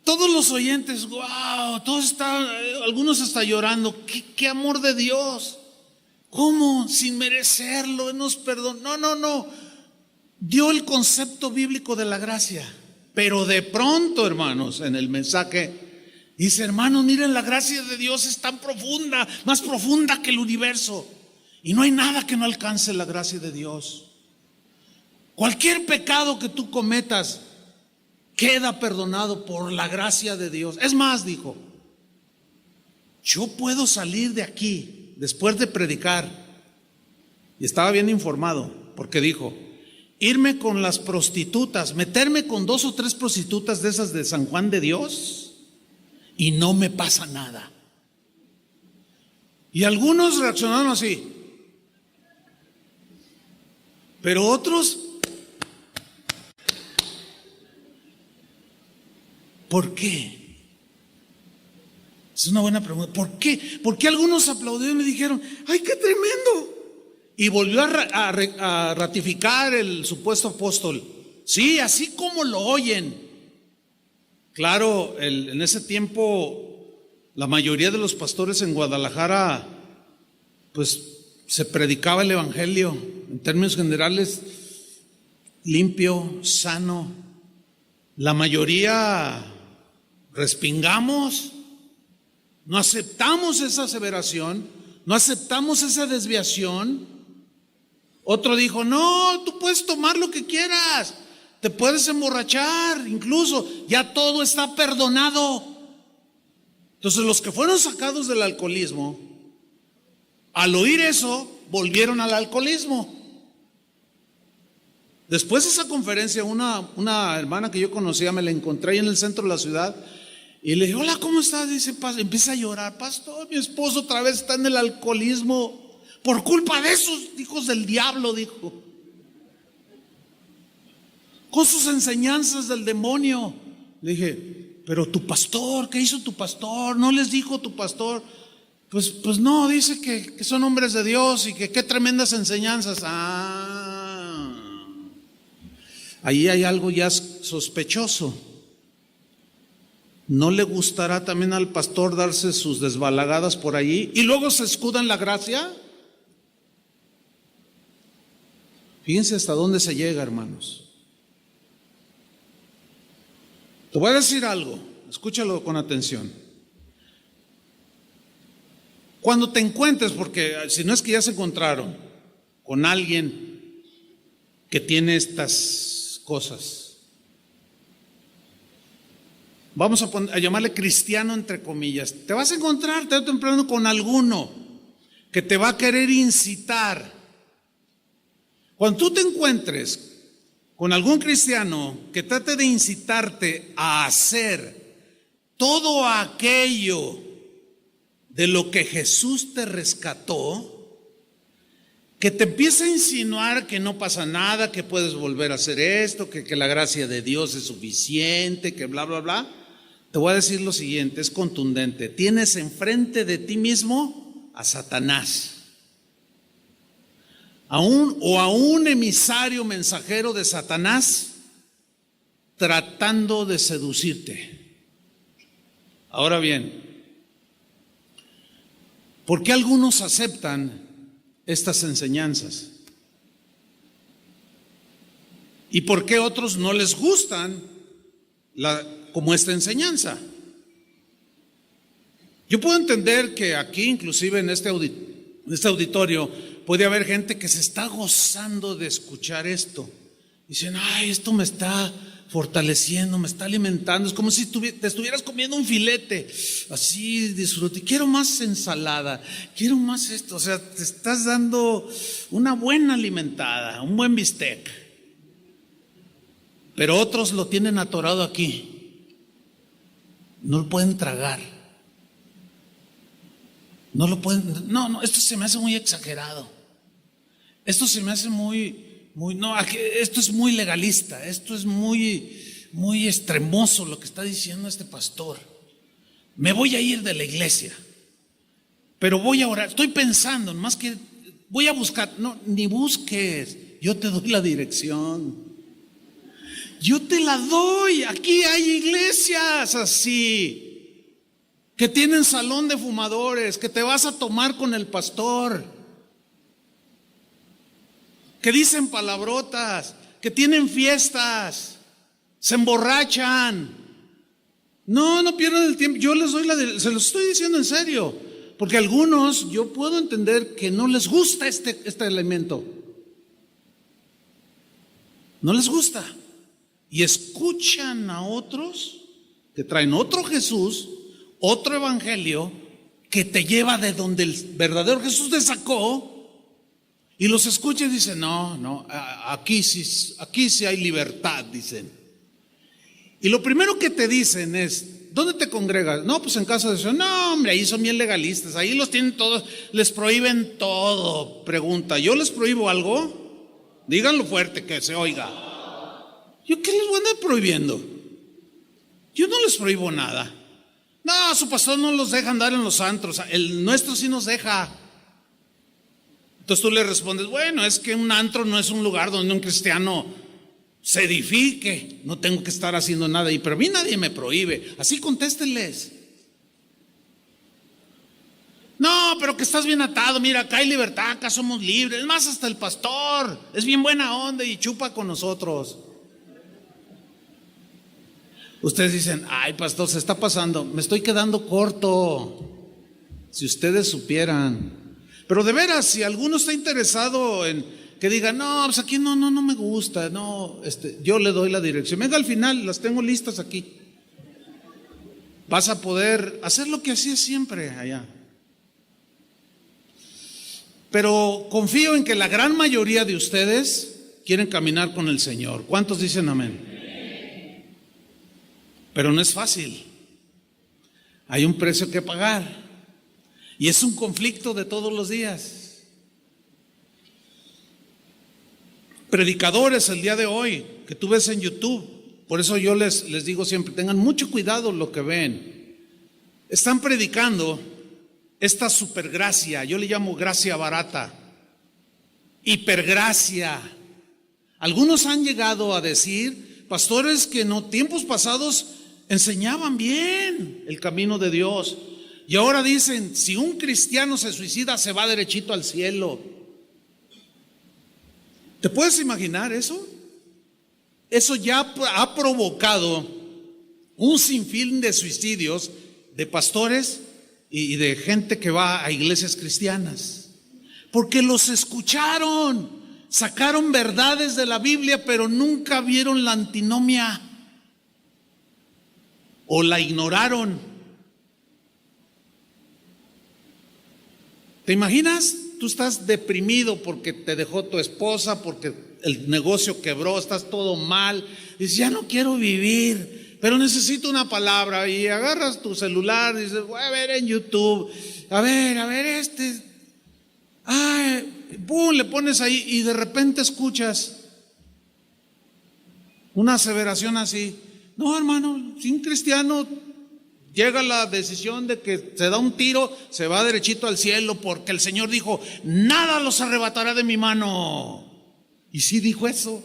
todos los oyentes, wow, algunos hasta llorando. ¿Qué amor de Dios? ¿Cómo? Sin merecerlo, nos perdonó. No. Dio el concepto bíblico de la gracia. Pero de pronto, hermanos, en el mensaje dice: hermanos, miren, la gracia de Dios es tan profunda, más profunda que el universo. Y no hay nada que no alcance la gracia de Dios. Cualquier pecado que tú cometas queda perdonado por la gracia de Dios. Es más, dijo, yo puedo salir de aquí después de predicar, y estaba bien informado, porque dijo, irme con las prostitutas, meterme con 2 o 3 prostitutas de esas de San Juan de Dios, y no me pasa nada. Y algunos reaccionaron así, pero otros, ¿por qué? Es una buena pregunta. ¿Por qué? ¿Por qué algunos aplaudieron y dijeron: ¡ay, qué tremendo! Y volvió a ratificar el supuesto apóstol. Sí, así como lo oyen. Claro, en ese tiempo la mayoría de los pastores en Guadalajara, pues se predicaba el evangelio en términos generales, limpio, sano. La mayoría respingamos, no aceptamos esa aseveración, no aceptamos esa desviación. Otro dijo: no, tú puedes tomar lo que quieras, te puedes emborrachar, incluso ya todo está perdonado. Entonces los que fueron sacados del alcoholismo, al oír eso, volvieron al alcoholismo. Después de esa conferencia, una hermana que yo conocía, me la encontré ahí en el centro de la ciudad y le dije: hola, ¿cómo estás? Dice: empieza a llorar. Pastor, mi esposo otra vez está en el alcoholismo por culpa de esos hijos del diablo, dijo, con sus enseñanzas del demonio. Le dije: pero tu pastor, ¿qué hizo tu pastor? ¿No les dijo tu pastor? Pues no, dice que son hombres de Dios y que qué tremendas enseñanzas. Ahí hay algo ya sospechoso. ¿No le gustará también al pastor darse sus desbalagadas por allí y luego se escuda en la gracia? Fíjense hasta dónde se llega, hermanos. Te voy a decir algo, escúchalo con atención. Cuando te encuentres, porque si no es que ya se encontraron con alguien que tiene estas cosas, vamos a llamarle cristiano entre comillas, te vas a encontrar tarde o temprano con alguno que te va a querer incitar. Cuando tú te encuentres con algún cristiano que trate de incitarte a hacer todo aquello de lo que Jesús te rescató, que te empieza a insinuar que no pasa nada, que puedes volver a hacer esto, que la gracia de Dios es suficiente, que bla, bla, bla, te voy a decir lo siguiente, es contundente. Tienes enfrente de ti mismo a Satanás, a un emisario mensajero de Satanás tratando de seducirte. Ahora bien, ¿por qué algunos aceptan estas enseñanzas? ¿Y por qué otros no les gustan como esta enseñanza? Yo puedo entender que aquí, inclusive en este auditorio, puede haber gente que se está gozando de escuchar esto. Dicen: ay, esto me está fortaleciendo, me está alimentando. Es como si te estuvieras comiendo un filete. Así disfruto. Quiero más ensalada, quiero más esto. O sea, te estás dando una buena alimentada, un buen bistec. Pero otros lo tienen atorado aquí. No lo pueden tragar. No lo pueden. No, esto se me hace muy exagerado. Esto se me hace esto es muy legalista. Esto es muy extremoso lo que está diciendo este pastor. Me voy a ir de la iglesia, pero voy a orar. Estoy pensando, más que voy a buscar. No, ni busques. Yo te doy la dirección. Yo te la doy. Aquí hay iglesias así, que tienen salón de fumadores, que te vas a tomar con el pastor, que dicen palabrotas, que tienen fiestas, se emborrachan. No pierdan el tiempo. Yo les doy se los estoy diciendo en serio, porque algunos yo puedo entender que no les gusta este elemento. No les gusta. Y escuchan a otros que traen otro Jesús, otro evangelio que te lleva de donde el verdadero Jesús te sacó, y los escuchan y dicen, no, aquí sí hay libertad, dicen. Y lo primero que te dicen es, ¿dónde te congregas? No, pues en casa de Dios. No, hombre, ahí son bien legalistas, ahí los tienen todos, les prohíben todo. Pregunta, ¿yo les prohíbo algo? Díganlo fuerte, que se oiga. ¿Yo qué les voy a andar prohibiendo? Yo no les prohíbo nada. No, su pastor no los deja andar en los antros, el nuestro sí nos deja. Entonces tú le respondes, bueno, es que un antro no es un lugar donde un cristiano se edifique, no tengo que estar haciendo nada ahí, pero a mí nadie me prohíbe. Así contéstenles. No, pero que estás bien atado, mira, acá hay libertad, acá somos libres. Es más, hasta el pastor es bien buena onda y chupa con nosotros. Ustedes dicen, ay, pastor, se está pasando, me estoy quedando corto. Si ustedes supieran. Pero de veras, si alguno está interesado en que diga, no, pues aquí no me gusta, no, yo le doy la dirección. Venga, al final las tengo listas aquí. Vas a poder hacer lo que hacías siempre allá. Pero confío en que la gran mayoría de ustedes quieren caminar con el Señor. ¿Cuántos dicen amén? Pero no es fácil. Hay un precio que pagar. Y es un conflicto de todos los días. Predicadores el día de hoy que tú ves en YouTube, por eso yo les digo siempre, tengan mucho cuidado lo que ven. Están predicando esta supergracia, yo le llamo gracia barata, hipergracia. Algunos han llegado a decir, pastores que en tiempos pasados enseñaban bien el camino de Dios, y ahora dicen, si un cristiano se suicida se va derechito al cielo. ¿Te puedes imaginar eso? Eso ya ha provocado un sinfín de suicidios de pastores y de gente que va a iglesias cristianas, porque los escucharon, sacaron verdades de la Biblia, pero nunca vieron la antinomia o la ignoraron. ¿Te imaginas? Tú estás deprimido porque te dejó tu esposa, porque el negocio quebró, estás todo mal. Dices, ya no quiero vivir, pero necesito una palabra. Y agarras tu celular y dices, voy a ver en YouTube. A ver, pum, le pones ahí y de repente escuchas una aseveración así. No, hermano, si un cristiano llega a la decisión de que se da un tiro, se va derechito al cielo, porque el Señor dijo, nada los arrebatará de mi mano. Y sí dijo eso.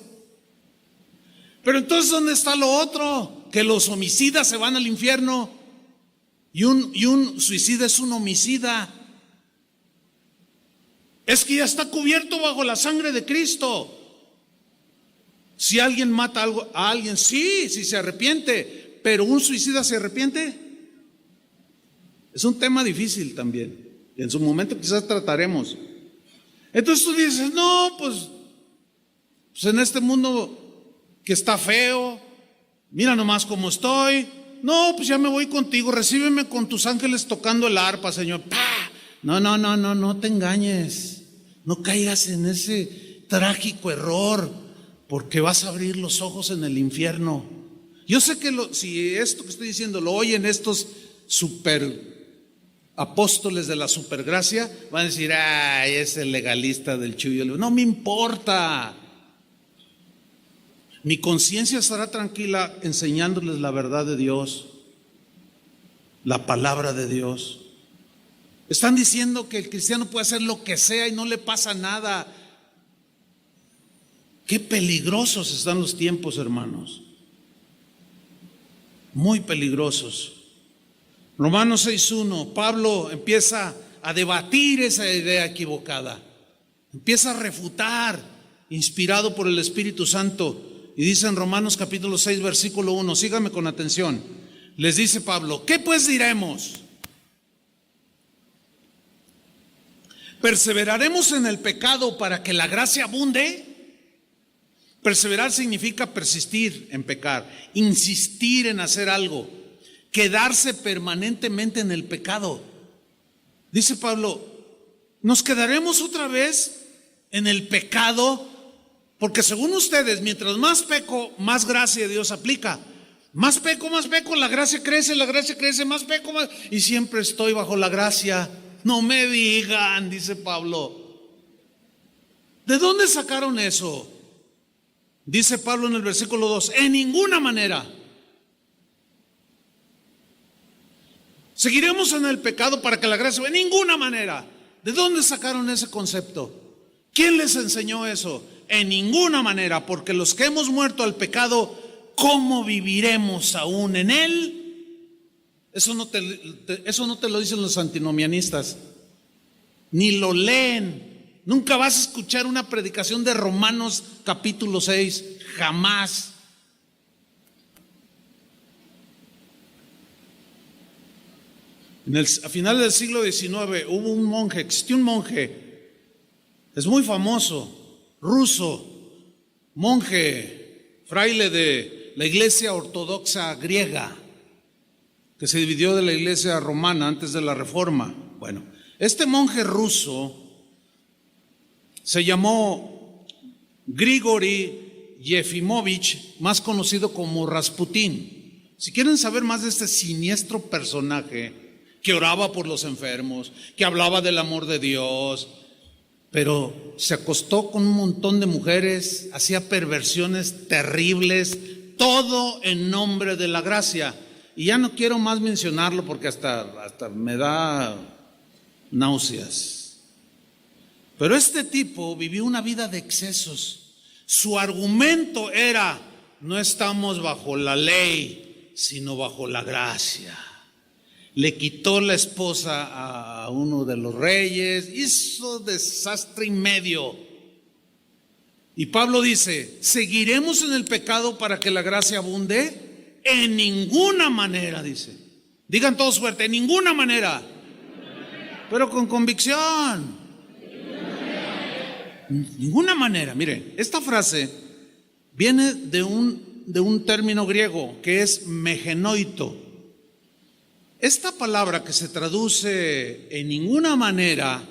Pero entonces, ¿dónde está lo otro? Que los homicidas se van al infierno y un suicida es un homicida. Es que ya está cubierto bajo la sangre de Cristo. Si alguien mata a alguien, sí, si se arrepiente, pero un suicida se arrepiente. Es un tema difícil también. Y en su momento quizás trataremos. Entonces tú dices, no, pues en este mundo que está feo, mira nomás cómo estoy. No, pues ya me voy contigo, recíbeme con tus ángeles tocando el arpa, Señor. ¡Pah! No te engañes. No caigas en ese trágico error, porque vas a abrir los ojos en el infierno. Yo sé que si esto que estoy diciendo lo oyen estos super apóstoles de la supergracia, van a decir, ay, es el legalista del Chuyo. No me importa. Mi conciencia estará tranquila enseñándoles la verdad de Dios, la palabra de Dios. Están diciendo que el cristiano puede hacer lo que sea y no le pasa nada. Qué peligrosos están los tiempos, hermanos. Muy peligrosos. Romanos 6:1, Pablo empieza a debatir esa idea equivocada. Empieza a refutar, inspirado por el Espíritu Santo. Y dice en Romanos capítulo 6, versículo 1, síganme con atención. Les dice Pablo, ¿qué pues diremos? ¿Perseveraremos en el pecado para que la gracia abunde? Perseverar significa persistir en pecar, insistir en hacer algo, quedarse permanentemente en el pecado. Dice Pablo, ¿nos quedaremos otra vez en el pecado? Porque según ustedes, mientras más peco, más gracia de Dios aplica. Más peco, la gracia crece, más peco, más. Y siempre estoy bajo la gracia. No me digan, dice Pablo. ¿De dónde sacaron eso? Dice Pablo en el versículo 2, en ninguna manera. ¿Seguiremos en el pecado para que la gracia? En ninguna manera. ¿De dónde sacaron ese concepto? ¿Quién les enseñó eso? En ninguna manera, porque los que hemos muerto al pecado, ¿cómo viviremos aún en él? Eso no te lo dicen los antinomianistas, ni lo leen. Nunca vas a escuchar una predicación de Romanos capítulo 6, jamás. A finales del siglo XIX existió un monje, es muy famoso, ruso, monje, fraile de la iglesia ortodoxa griega, que se dividió de la iglesia romana antes de la Reforma. Bueno, este monje ruso se llamó Grigori Yefimovich, más conocido como Rasputín. Si quieren saber más de este siniestro personaje que oraba por los enfermos, que hablaba del amor de Dios, pero se acostó con un montón de mujeres, hacía perversiones terribles, todo en nombre de la gracia. Y ya no quiero más mencionarlo porque hasta me da náuseas. Pero este tipo vivió una vida de excesos. Su argumento era, no estamos bajo la ley, sino bajo la gracia. Le quitó la esposa a uno de los reyes, hizo desastre y medio. Y Pablo dice, ¿seguiremos en el pecado para que la gracia abunde? En ninguna manera, dice. Digan todos fuerte, en ninguna manera. Pero con convicción. Ninguna manera. Miren, esta frase viene de un término griego que es megenoito. Esta palabra que se traduce en ninguna manera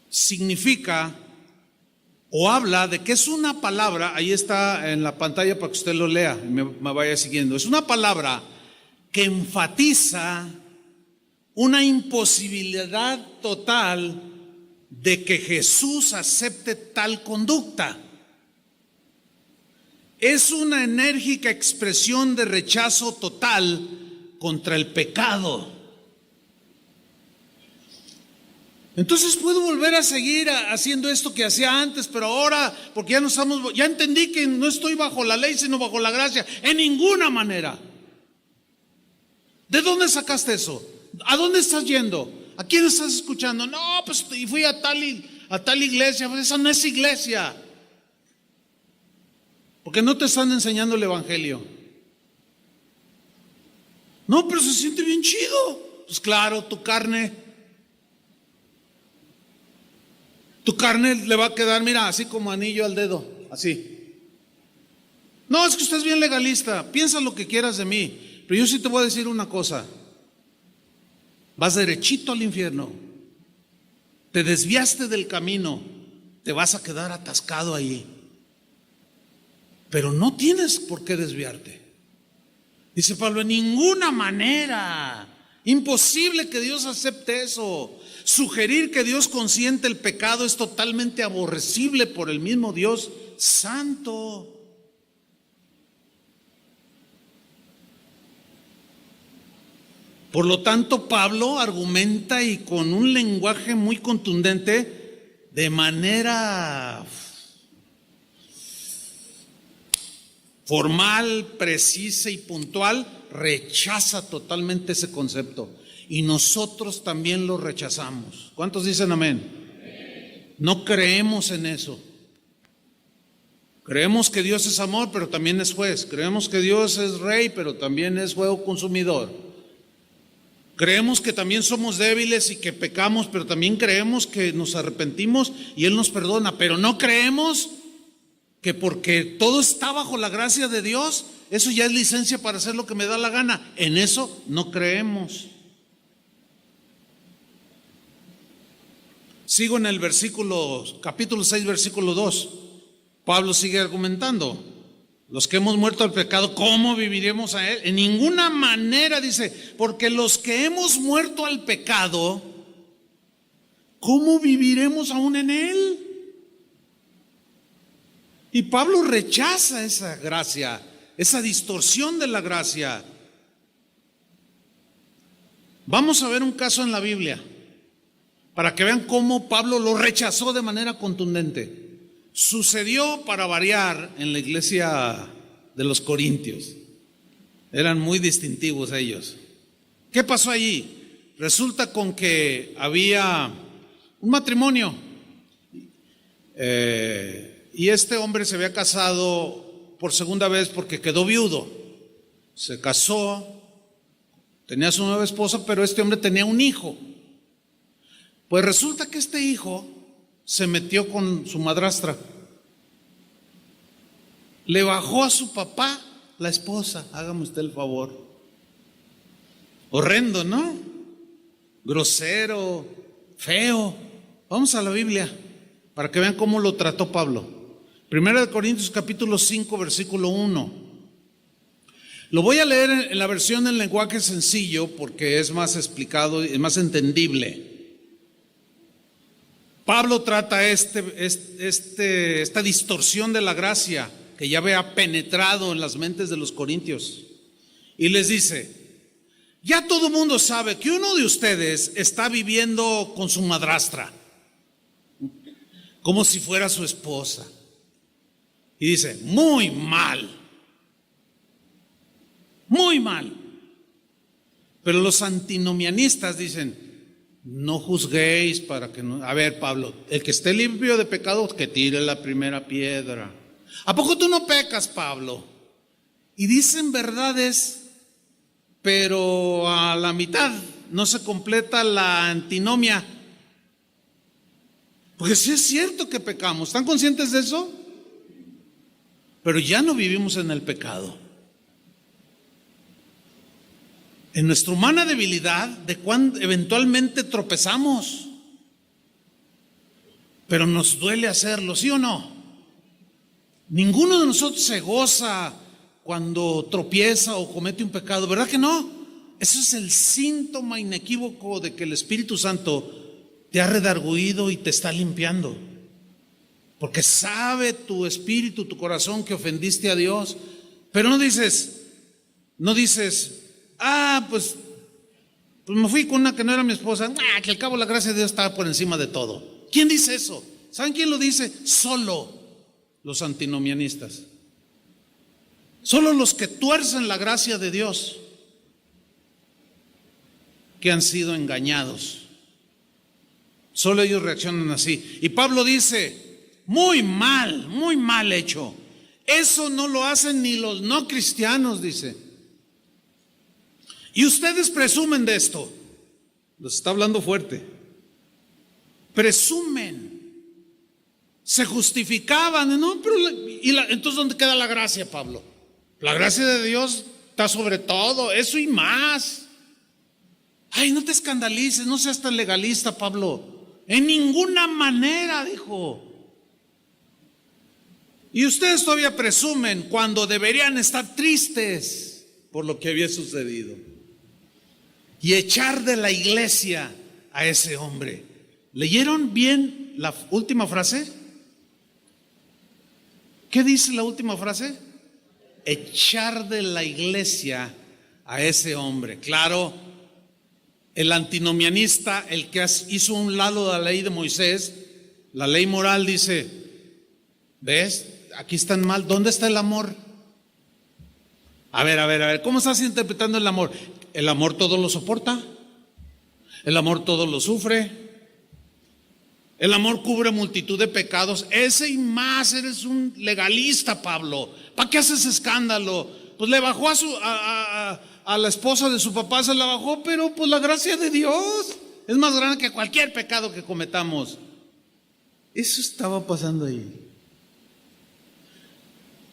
significa o habla de que es una palabra, ahí está en la pantalla para que usted lo lea y me vaya siguiendo. Es una palabra que enfatiza una imposibilidad total de que Jesús acepte tal conducta. Es una enérgica expresión de rechazo total contra el pecado. Entonces puedo volver a seguir haciendo esto que hacía antes, pero ahora, porque ya entendí que no estoy bajo la ley, sino bajo la gracia. En ninguna manera. ¿De dónde sacaste eso? ¿A dónde estás yendo? ¿A quién estás escuchando? No, pues fui a tal iglesia. Pues esa no es iglesia. Porque no te están enseñando el evangelio. No, pero se siente bien chido. Pues claro, tu carne le va a quedar, mira, así como anillo al dedo, así. No, es que usted es bien legalista, piensa lo que quieras de mí, pero yo sí te voy a decir una cosa. Vas derechito al infierno. Te desviaste del camino, te vas a quedar atascado ahí. pero no tienes por qué desviarte. Dice Pablo, en ninguna manera. Imposible que Dios acepte eso. Sugerir que Dios consiente el pecado es totalmente aborrecible por el mismo Dios santo. Por lo tanto, Pablo argumenta y con un lenguaje muy contundente, de manera formal, precisa y puntual, rechaza totalmente ese concepto. Y nosotros también lo rechazamos. ¿Cuántos dicen amén? No creemos en eso. Creemos que Dios es amor, pero también es juez. Creemos que Dios es rey, pero también es juego consumidor. Creemos que también somos débiles y que pecamos, pero también creemos que nos arrepentimos y Él nos perdona. Pero no creemos que porque todo está bajo la gracia de Dios, eso ya es licencia para hacer lo que me da la gana. En eso no creemos. Sigo en el capítulo 6, versículo 2. Pablo sigue argumentando. Los que hemos muerto al pecado, ¿cómo viviremos a él? En ninguna manera, dice, porque los que hemos muerto al pecado, ¿cómo viviremos aún en él? Y Pablo rechaza esa gracia, esa distorsión de la gracia. Vamos a ver un caso en la Biblia, para que vean cómo Pablo lo rechazó de manera contundente. Sucedió, para variar, en la iglesia de los Corintios. Eran muy distintivos ellos. ¿Qué pasó allí? Resulta con que había un matrimonio y este hombre se había casado por segunda vez porque quedó viudo. Se casó, tenía su nueva esposa, pero este hombre tenía un hijo. Pues resulta que este hijo se metió con su madrastra. Le bajó a su papá la esposa. Hágame usted el favor. Horrendo, ¿no? Grosero, feo. Vamos a la Biblia para que vean cómo lo trató Pablo. Primera de Corintios capítulo 5, versículo 1. Lo voy a leer en la versión en lenguaje sencillo porque es más explicado y más entendible. Pablo trata esta distorsión de la gracia que ya había penetrado en las mentes de los corintios. Y les dice, ya todo mundo sabe que uno de ustedes está viviendo con su madrastra, como si fuera su esposa. Y dice, muy mal. Muy mal. Pero los antinomianistas dicen, no juzguéis para que no. A ver, Pablo, el que esté limpio de pecado, que tire la primera piedra. ¿A poco tú no pecas, Pablo? Y dicen verdades, pero a la mitad no se completa la antinomia. Porque sí es cierto que pecamos. ¿Están conscientes de eso? Pero ya no vivimos en el pecado. En nuestra humana debilidad, de cuando eventualmente tropezamos, pero nos duele hacerlo, ¿sí o no? Ninguno de nosotros se goza cuando tropieza o comete un pecado, ¿verdad que no? Eso es el síntoma inequívoco de que el Espíritu Santo te ha redarguido y te está limpiando, porque sabe tu espíritu, tu corazón que ofendiste a Dios, pero no dices, pues me fui con una que no era mi esposa, que al cabo la gracia de Dios estaba por encima de todo. ¿Quién dice eso? ¿Saben quién lo dice? Solo los antinomianistas. Solo los que tuercen la gracia de Dios, que han sido engañados. Solo ellos reaccionan así. Y Pablo dice, muy mal hecho. Eso no lo hacen ni los no cristianos, dice. Y ustedes presumen de esto. Los está hablando fuerte. Presumen. Se justificaban, ¿no? Pero entonces, ¿dónde queda la gracia, Pablo? La gracia de Dios está sobre todo, eso y más. Ay, no te escandalices, no seas tan legalista, Pablo. En ninguna manera, dijo. Y ustedes todavía presumen cuando deberían estar tristes por lo que había sucedido. Y echar de la iglesia a ese hombre. ¿Leyeron bien la última frase? ¿Qué dice la última frase? Echar de la iglesia a ese hombre. Claro, el antinomianista, el que hizo un lado de la ley de Moisés, la ley moral, dice: ¿ves? Aquí están mal. ¿Dónde está el amor? A ver, ¿cómo estás interpretando el amor? El amor todo lo soporta, el amor todo lo sufre, el amor cubre multitud de pecados. Ese y más, eres un legalista, Pablo. ¿Para qué haces escándalo? Pues le bajó a la esposa de su papá, se la bajó, pero pues la gracia de Dios es más grande que cualquier pecado que cometamos. Eso estaba pasando ahí.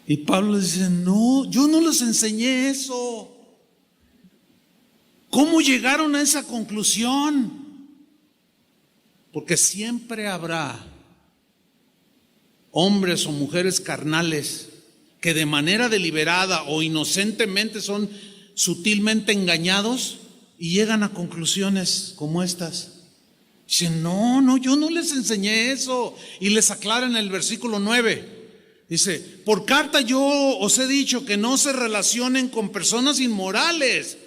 Y Pablo dice: no, yo no les enseñé eso. ¿Cómo llegaron a esa conclusión? Porque siempre habrá hombres o mujeres carnales que de manera deliberada o inocentemente son sutilmente engañados y llegan a conclusiones como estas. Dicen: no, yo no les enseñé eso. Y les aclara en el versículo 9. Dice: por carta yo os he dicho que no se relacionen con personas inmorales.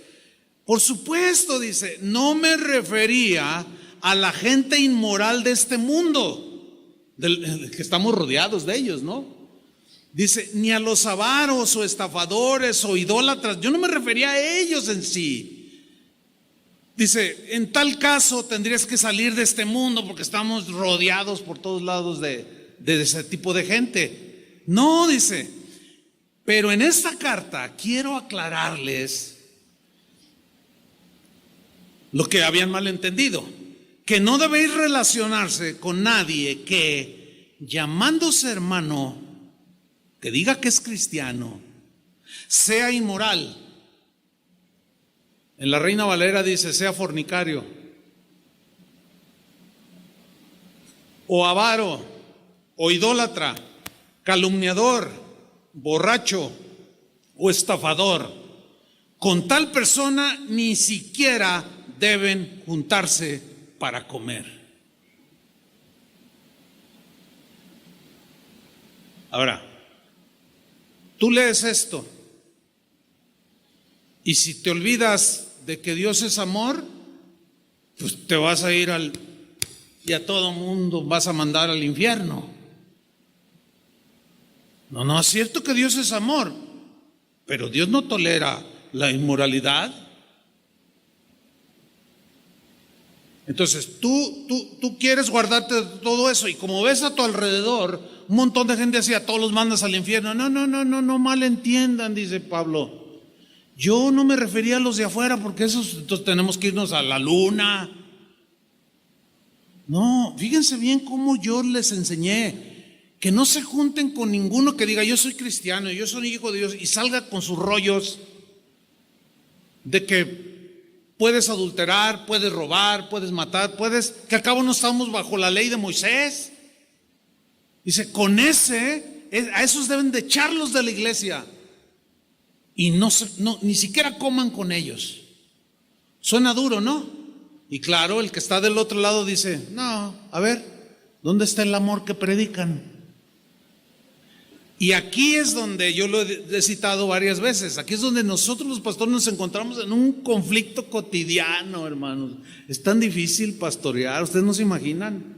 Por supuesto, dice, no me refería a la gente inmoral de este mundo, que estamos rodeados de ellos, ¿no? Dice, ni a los avaros o estafadores o idólatras. Yo no me refería a ellos en sí. Dice, en tal caso tendrías que salir de este mundo porque estamos rodeados por todos lados de ese tipo de gente. No, dice, pero en esta carta quiero aclararles lo que habían malentendido, que no debéis relacionarse con nadie que, llamándose hermano, que diga que es cristiano, sea inmoral. En la Reina Valera dice, sea fornicario, o avaro, o idólatra, calumniador, borracho o estafador. Con tal persona ni siquiera deben juntarse para comer. Ahora, tú lees esto y si te olvidas de que Dios es amor, pues te vas a ir y a todo mundo vas a mandar al infierno. No, es cierto que Dios es amor, pero Dios no tolera la inmoralidad. Entonces, tú quieres guardarte de todo eso y como ves a tu alrededor un montón de gente así, a todos los mandas al infierno. No malentiendan, dice Pablo. Yo no me refería a los de afuera porque esos, entonces tenemos que irnos a la luna. No, fíjense bien cómo yo les enseñé que no se junten con ninguno que diga yo soy cristiano, yo soy hijo de Dios y salga con sus rollos de que puedes adulterar, puedes robar, puedes matar, que al cabo no estamos bajo la ley de Moisés. Dice, a esos deben de echarlos de la iglesia y ni siquiera coman con ellos. Suena duro, ¿no? Y claro, el que está del otro lado dice, no, a ver, ¿dónde está el amor que predican? Y aquí es donde yo lo he citado varias veces, aquí es donde nosotros los pastores nos encontramos en un conflicto cotidiano, hermanos. Es tan difícil pastorear, ustedes no se imaginan.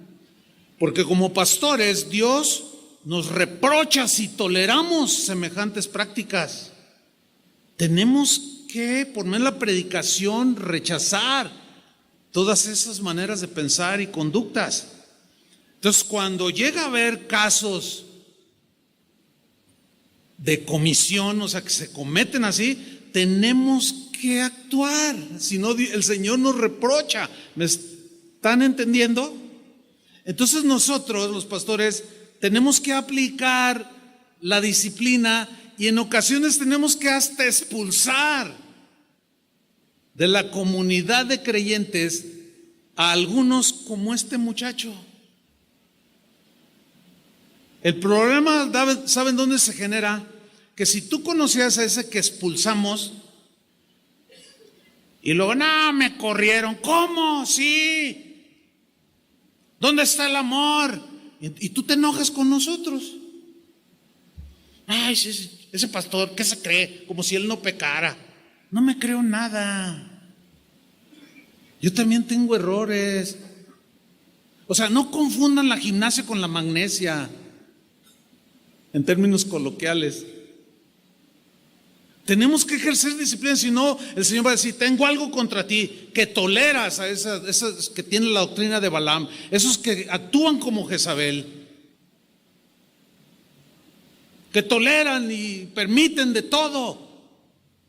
Porque como pastores, Dios nos reprocha si toleramos semejantes prácticas. Tenemos que, por medio de la predicación, rechazar todas esas maneras de pensar y conductas. Entonces, cuando llega a haber casos de comisión, o sea, que se cometen así, tenemos que actuar, si no el Señor nos reprocha. ¿Me están entendiendo? Entonces nosotros, los pastores, tenemos que aplicar la disciplina y en ocasiones tenemos que hasta expulsar de la comunidad de creyentes a algunos como este muchacho. El problema, ¿saben dónde se genera? Que si tú conocías a ese que expulsamos y luego, no, me corrieron. ¿Cómo? Sí. ¿Dónde está el amor? Y tú te enojas con nosotros. Ay, ese pastor, ¿qué se cree? Como si él no pecara. No me creo nada. Yo también tengo errores. O sea, no confundan la gimnasia con la magnesia, en términos coloquiales. Tenemos que ejercer disciplina, si no, el Señor va a decir, tengo algo contra ti, que toleras a esas que tienen la doctrina de Balaam, esos que actúan como Jezabel, que toleran y permiten de todo.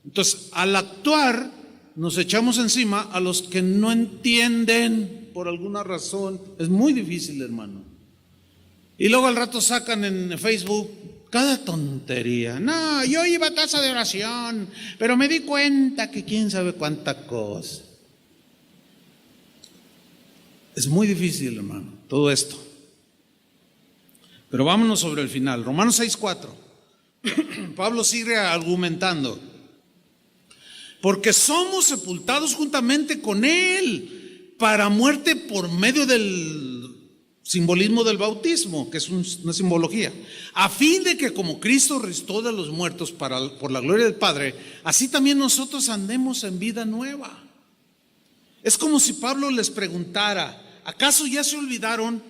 Entonces, al actuar, nos echamos encima a los que no entienden por alguna razón. Es muy difícil, hermano. Y luego al rato sacan en Facebook cada tontería. No, yo iba a casa de oración, pero me di cuenta que quién sabe cuánta cosa. Es muy difícil, hermano, todo esto. Pero vámonos sobre el final. Romanos 6:4. Pablo sigue argumentando. Porque somos sepultados juntamente con Él para muerte por medio del simbolismo del bautismo, que es una simbología, a fin de que como Cristo resucitó de los muertos por la gloria del Padre, así también nosotros andemos en vida nueva. Es como si Pablo les preguntara, ¿acaso ya se olvidaron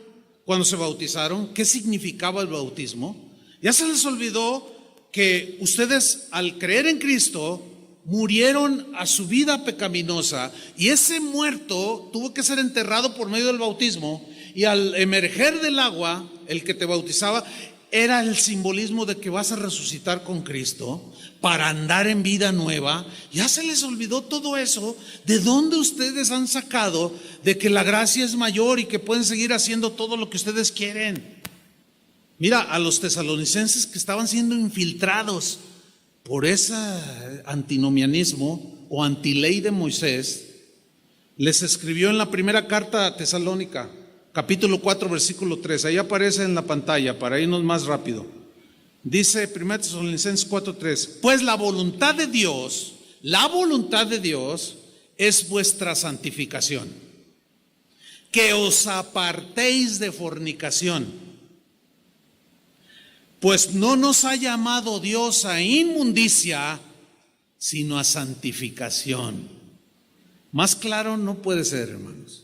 cuando se bautizaron qué significaba el bautismo? ¿Ya se les olvidó que ustedes al creer en Cristo murieron a su vida pecaminosa y ese muerto tuvo que ser enterrado por medio del bautismo? Y al emerger del agua, el que te bautizaba era el simbolismo de que vas a resucitar con Cristo para andar en vida nueva. Ya se les olvidó todo eso. ¿De dónde ustedes han sacado de que la gracia es mayor y que pueden seguir haciendo todo lo que ustedes quieren? Mira, a los tesalonicenses que estaban siendo infiltrados por ese antinomianismo o antiley de Moisés, les escribió en la primera carta a Tesalónica, capítulo 4, versículo 3, ahí aparece en la pantalla para irnos más rápido. Dice 1 Tesalonicenses 4:3, pues la voluntad de Dios es vuestra santificación, que os apartéis de fornicación, pues no nos ha llamado Dios a inmundicia, sino a santificación. Más claro no puede ser, hermanos.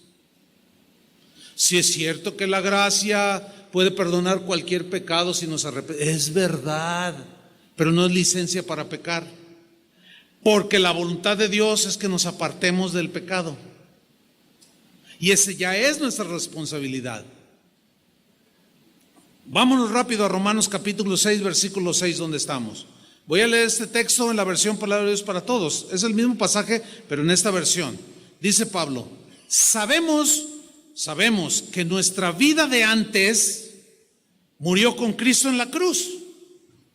Si es cierto que la gracia puede perdonar cualquier pecado si nos arrepentimos, es verdad, pero no es licencia para pecar, porque la voluntad de Dios es que nos apartemos del pecado, y ese ya es nuestra responsabilidad. Vámonos rápido a Romanos capítulo 6, versículo 6, donde estamos. Voy a leer este texto en la versión Palabra de Dios para Todos. Es el mismo pasaje, pero en esta versión. Dice Pablo, sabemos que nuestra vida de antes murió con Cristo en la cruz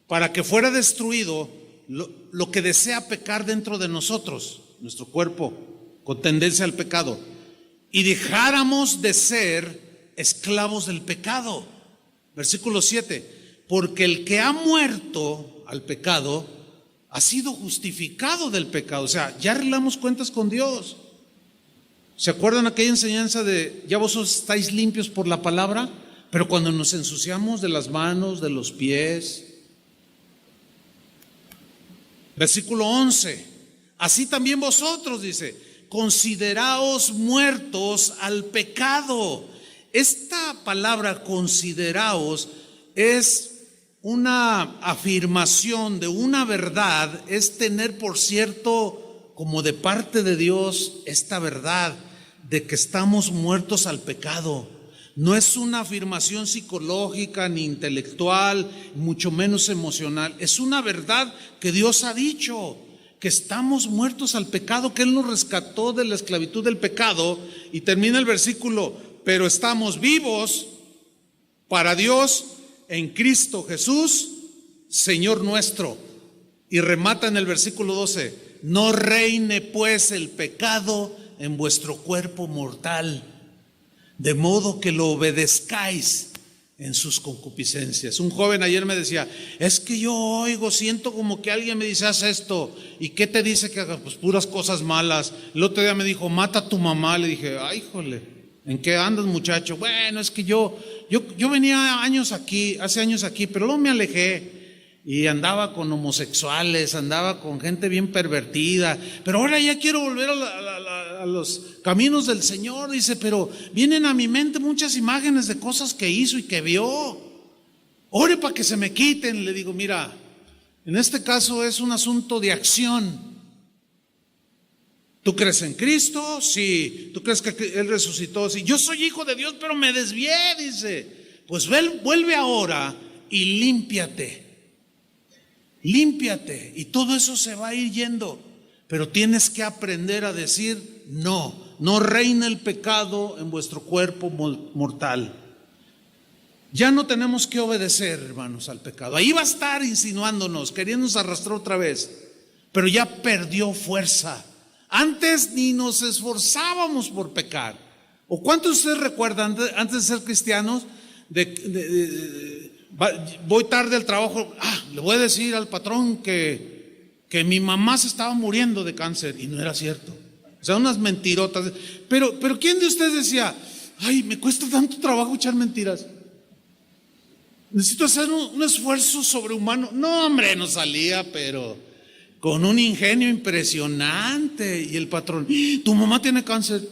para que fuera destruido lo que desea pecar dentro de nosotros, nuestro cuerpo con tendencia al pecado, y dejáramos de ser esclavos del pecado. Versículo 7, porque el que ha muerto al pecado ha sido justificado del pecado. O sea, ya arreglamos cuentas con Dios. ¿Se acuerdan aquella enseñanza de ya vosotros estáis limpios por la palabra? Pero cuando nos ensuciamos de las manos, de los pies. Versículo 11, así también vosotros, dice, consideraos muertos al pecado. Esta palabra consideraos es una afirmación de una verdad, es tener por cierto como de parte de Dios esta verdad de que estamos muertos al pecado. No es una afirmación psicológica ni intelectual, mucho menos emocional. Es una verdad que Dios ha dicho, que estamos muertos al pecado, que Él nos rescató de la esclavitud del pecado. Y termina el versículo, pero estamos vivos para Dios en Cristo Jesús, Señor nuestro. Y remata en el versículo 12, no reine pues el pecado en vuestro cuerpo mortal, de modo que lo obedezcáis en sus concupiscencias. Un joven ayer me decía, es que yo siento como que alguien me dice, haz esto. ¿Y qué te dice que hagas? Pues puras cosas malas. El otro día me dijo, mata a tu mamá. Le dije, ay, híjole, ¿en qué andas, muchacho? Bueno, es que yo venía hace años aquí, pero luego me alejé. Y andaba con homosexuales, andaba con gente bien pervertida, pero ahora ya quiero volver a los caminos del Señor. Dice, pero vienen a mi mente muchas imágenes de cosas que hizo y que vio. Ore para que se me quiten. Le digo, mira, en este caso es un asunto de acción. ¿Tú crees en Cristo? Sí. ¿Tú crees que Él resucitó? Sí. Yo soy hijo de Dios, pero me desvié, dice. Pues vuelve ahora y límpiate. Límpiate y todo eso se va a ir yendo, pero tienes que aprender a decir no reina el pecado en vuestro cuerpo mortal. Ya no tenemos que obedecer, hermanos, al pecado. Ahí va a estar insinuándonos, queriéndonos arrastrar otra vez, pero ya perdió fuerza. Antes ni nos esforzábamos por pecar. ¿O cuántos de ustedes recuerdan antes de ser cristianos voy tarde al trabajo, le voy a decir al patrón que mi mamá se estaba muriendo de cáncer, y no era cierto? O sea, unas mentirotas. Pero ¿quién de ustedes decía, ay, me cuesta tanto trabajo echar mentiras? Necesito hacer un esfuerzo sobrehumano. No, hombre, no salía, pero con un ingenio impresionante. Y el patrón, tu mamá tiene cáncer,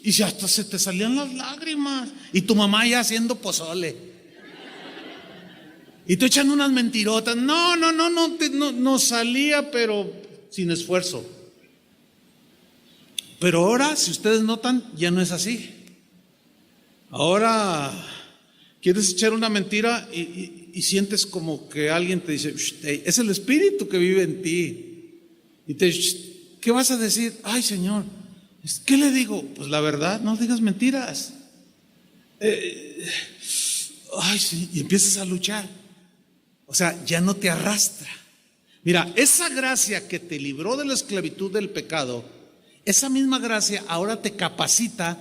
y hasta se te salían las lágrimas, y tu mamá ya haciendo pozole. Y tú echando unas mentirotas. No salía, pero sin esfuerzo. Pero ahora, si ustedes notan, ya no es así. Ahora quieres echar una mentira y sientes como que alguien te dice, es el Espíritu que vive en ti. Y te dice, ¿qué vas a decir? Ay, Señor, ¿qué le digo? Pues la verdad, no digas mentiras. Ay, sí, y empiezas a luchar. O sea, ya no te arrastra. Mira, esa gracia que te libró de la esclavitud del pecado, esa misma gracia ahora te capacita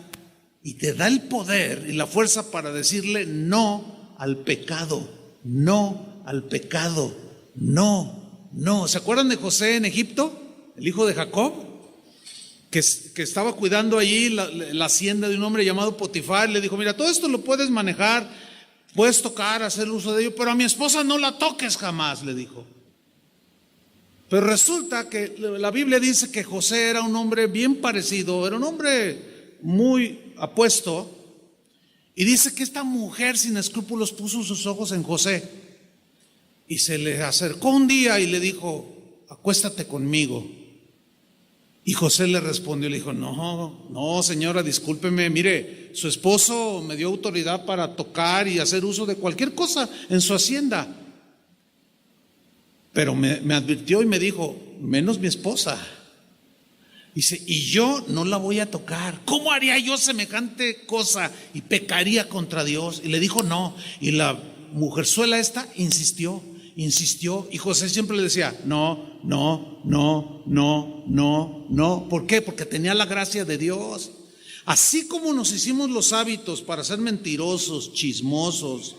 y te da el poder y la fuerza para decirle no al pecado, no al pecado, no. ¿Se acuerdan de José en Egipto, el hijo de Jacob? Que estaba cuidando allí la hacienda de un hombre llamado Potifar. Le dijo, mira, todo esto lo puedes manejar, puedes tocar, hacer uso de ello, pero a mi esposa no la toques jamás, le dijo. Pero resulta que la Biblia dice que José era un hombre bien parecido, era un hombre muy apuesto, y dice que esta mujer sin escrúpulos puso sus ojos en José y se le acercó un día y le dijo, acuéstate conmigo. Y José le respondió, le dijo, no, señora, discúlpeme, mire, su esposo me dio autoridad para tocar y hacer uso de cualquier cosa en su hacienda. Pero me advirtió y me dijo, menos mi esposa. Dice, y yo no la voy a tocar. ¿Cómo haría yo semejante cosa? Y pecaría contra Dios. Y le dijo no. Y la mujerzuela esta insistió. Y José siempre le decía, no. ¿Por qué? Porque tenía la gracia de Dios. Así como nos hicimos los hábitos para ser mentirosos, chismosos,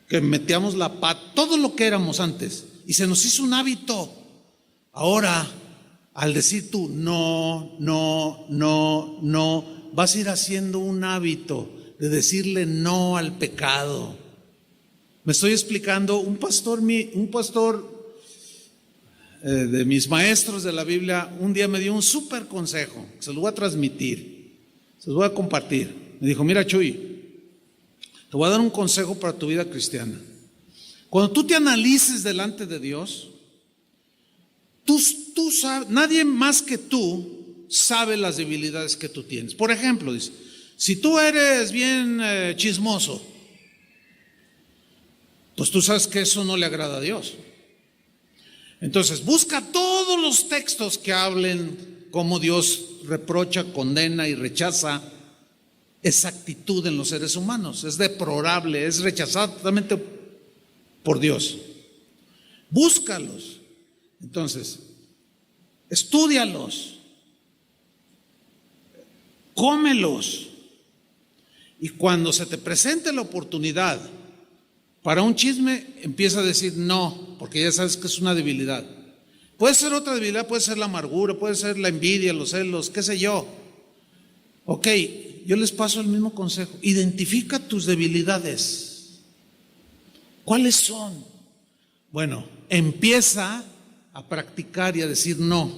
que metíamos la pata, todo lo que éramos antes, y se nos hizo un hábito. Ahora, al decir tú no, vas a ir haciendo un hábito de decirle no al pecado. Me estoy explicando. Un pastor de mis maestros de la Biblia un día me dio un súper consejo, se lo voy a transmitir, se lo voy a compartir. Me dijo, mira, Chuy, te voy a dar un consejo para tu vida cristiana. Cuando tú te analices delante de Dios, tú sabes, nadie más que tú sabe las debilidades que tú tienes. Por ejemplo, dice, si tú eres bien chismoso, pues tú sabes que eso no le agrada a Dios. Entonces busca todos los textos que hablen cómo Dios reprocha, condena y rechaza esa actitud en los seres humanos. Es deplorable, es rechazada totalmente por Dios. Búscalos. Entonces, estúdialos, cómelos, y cuando se te presente la oportunidad Para un chisme empieza a decir no, porque ya sabes que es una debilidad. Puede ser otra debilidad, puede ser la amargura, puede ser la envidia, los celos, qué sé yo. Ok, yo les paso el mismo consejo. Identifica tus debilidades. ¿Cuáles son? Bueno, empieza a practicar y a decir no.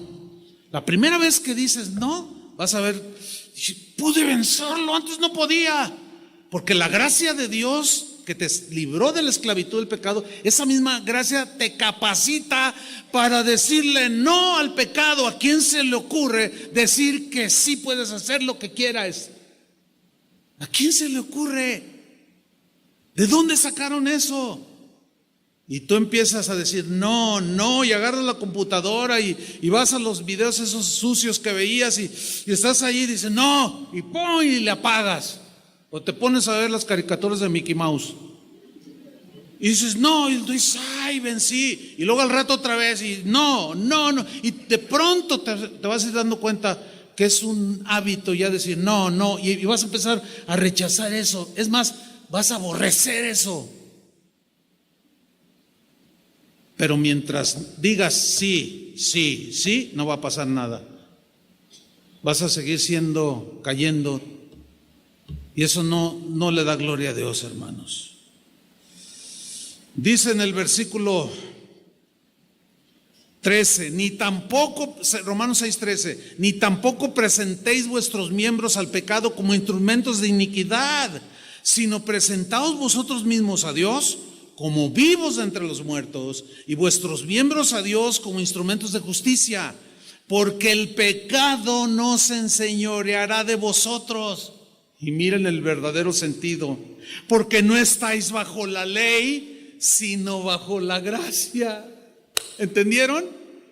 La primera vez que dices no, vas a ver, pude vencerlo, antes no podía. Porque la gracia de Dios que te libró de la esclavitud del pecado, esa misma gracia te capacita para decirle no al pecado. ¿A quién se le ocurre decir que sí puedes hacer lo que quieras? ¿A quién se le ocurre? ¿De dónde sacaron eso? Y tú empiezas a decir no, no, y agarras la computadora y vas a los videos esos sucios que veías y estás ahí y dices no, y ¡pum! Y le apagas. O te pones a ver las caricaturas de Mickey Mouse y dices no, y tú dices ay, vencí, y luego al rato otra vez y no, no, no, y de pronto te vas a ir dando cuenta que es un hábito ya decir no, no, y vas a empezar a rechazar eso. Es más, vas a aborrecer eso. Pero mientras digas sí, sí, sí, no va a pasar nada. Vas a seguir cayendo. Y eso no le da gloria a Dios, hermanos. Dice en el versículo 13, Romanos 6:13, ni tampoco presentéis vuestros miembros al pecado como instrumentos de iniquidad, sino presentaos vosotros mismos a Dios como vivos de entre los muertos, y vuestros miembros a Dios como instrumentos de justicia, porque el pecado no se enseñoreará de vosotros. Y miren el verdadero sentido, porque no estáis bajo la ley, sino bajo la gracia. ¿Entendieron?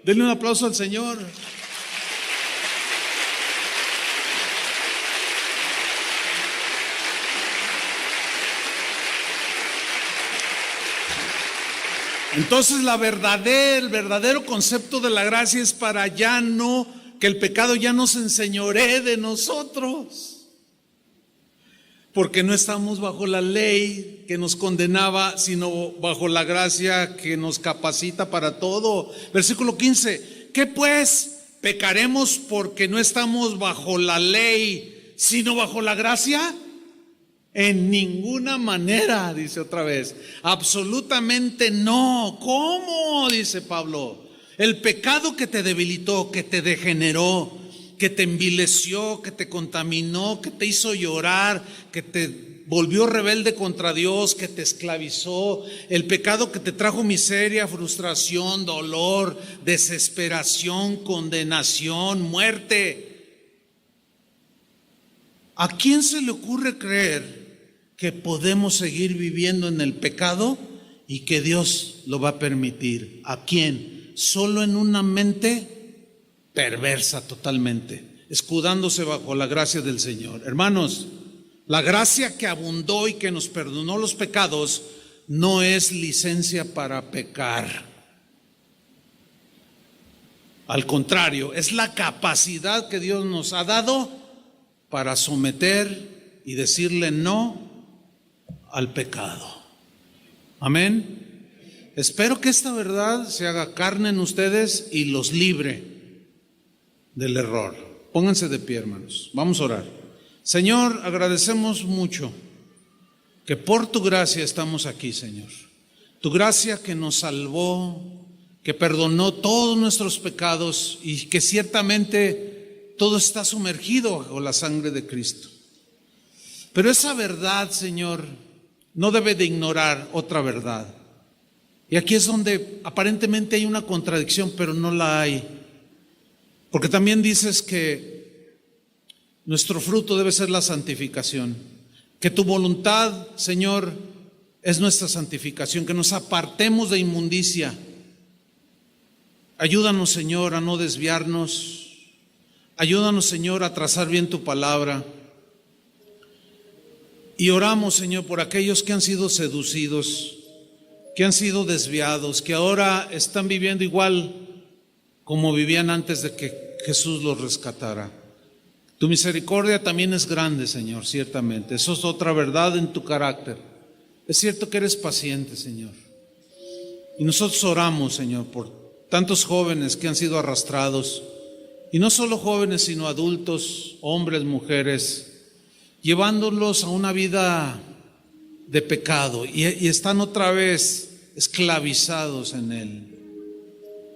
Denle un aplauso al Señor. Entonces el verdadero concepto de la gracia es para que el pecado ya no se enseñoree de nosotros. Porque no estamos bajo la ley que nos condenaba, sino bajo la gracia que nos capacita para todo. Versículo 15, ¿qué pues? ¿Pecaremos porque no estamos bajo la ley, sino bajo la gracia? En ninguna manera, dice otra vez, absolutamente no. ¿Cómo? Dice Pablo. El pecado que te debilitó, que te degeneró, que te envileció, que te contaminó, que te hizo llorar, que te volvió rebelde contra Dios, que te esclavizó, el pecado que te trajo miseria, frustración, dolor, desesperación, condenación, muerte. ¿A quién se le ocurre creer que podemos seguir viviendo en el pecado y que Dios lo va a permitir? ¿A quién? Solo en una mente perversa totalmente, escudándose bajo la gracia del Señor. Hermanos, la gracia que abundó y que nos perdonó los pecados no es licencia para pecar. Al contrario, es la capacidad que Dios nos ha dado para someter y decirle no al pecado. Amén. Espero que esta verdad se haga carne en ustedes y los libre del error. Pónganse de pie, hermanos. Vamos a orar. Señor, agradecemos mucho que por tu gracia estamos aquí, Señor. Tu gracia que nos salvó, que perdonó todos nuestros pecados y que ciertamente todo está sumergido bajo la sangre de Cristo. Pero esa verdad, Señor, no debe de ignorar otra verdad. Y aquí es donde aparentemente hay una contradicción, pero no la hay. Porque también dices que nuestro fruto debe ser la santificación, que tu voluntad, Señor, es nuestra santificación, que nos apartemos de inmundicia. Ayúdanos, Señor, a no desviarnos. Ayúdanos, Señor, a trazar bien tu palabra. Y oramos, Señor, por aquellos que han sido seducidos, que han sido desviados, que ahora están viviendo igual como vivían antes de que Jesús los rescatara. Tu misericordia también es grande, Señor, ciertamente. Eso es otra verdad en tu carácter. Es cierto que eres paciente, Señor. Y nosotros oramos, Señor, por tantos jóvenes que han sido arrastrados, y no solo jóvenes, sino adultos, hombres, mujeres, llevándolos a una vida de pecado y están otra vez esclavizados en él.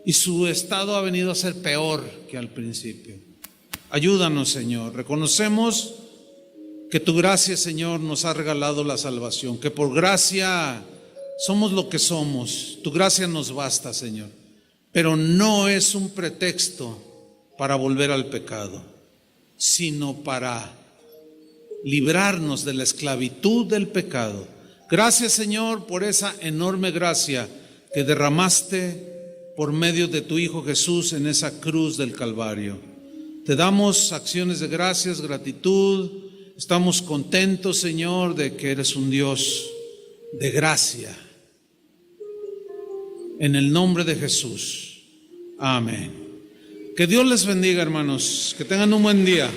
Y su estado ha venido a ser peor que al principio. Ayúdanos, Señor. Reconocemos que tu gracia, Señor, nos ha regalado la salvación, que por gracia somos lo que somos. Tu gracia nos basta, Señor. Pero no es un pretexto para volver al pecado, sino para librarnos de la esclavitud del pecado. Gracias, Señor, por esa enorme gracia que derramaste por medio de tu Hijo Jesús en esa cruz del Calvario. Te damos acciones de gracias, gratitud. Estamos contentos, Señor, de que eres un Dios de gracia. En el nombre de Jesús. Amén. Que Dios les bendiga, hermanos. Que tengan un buen día.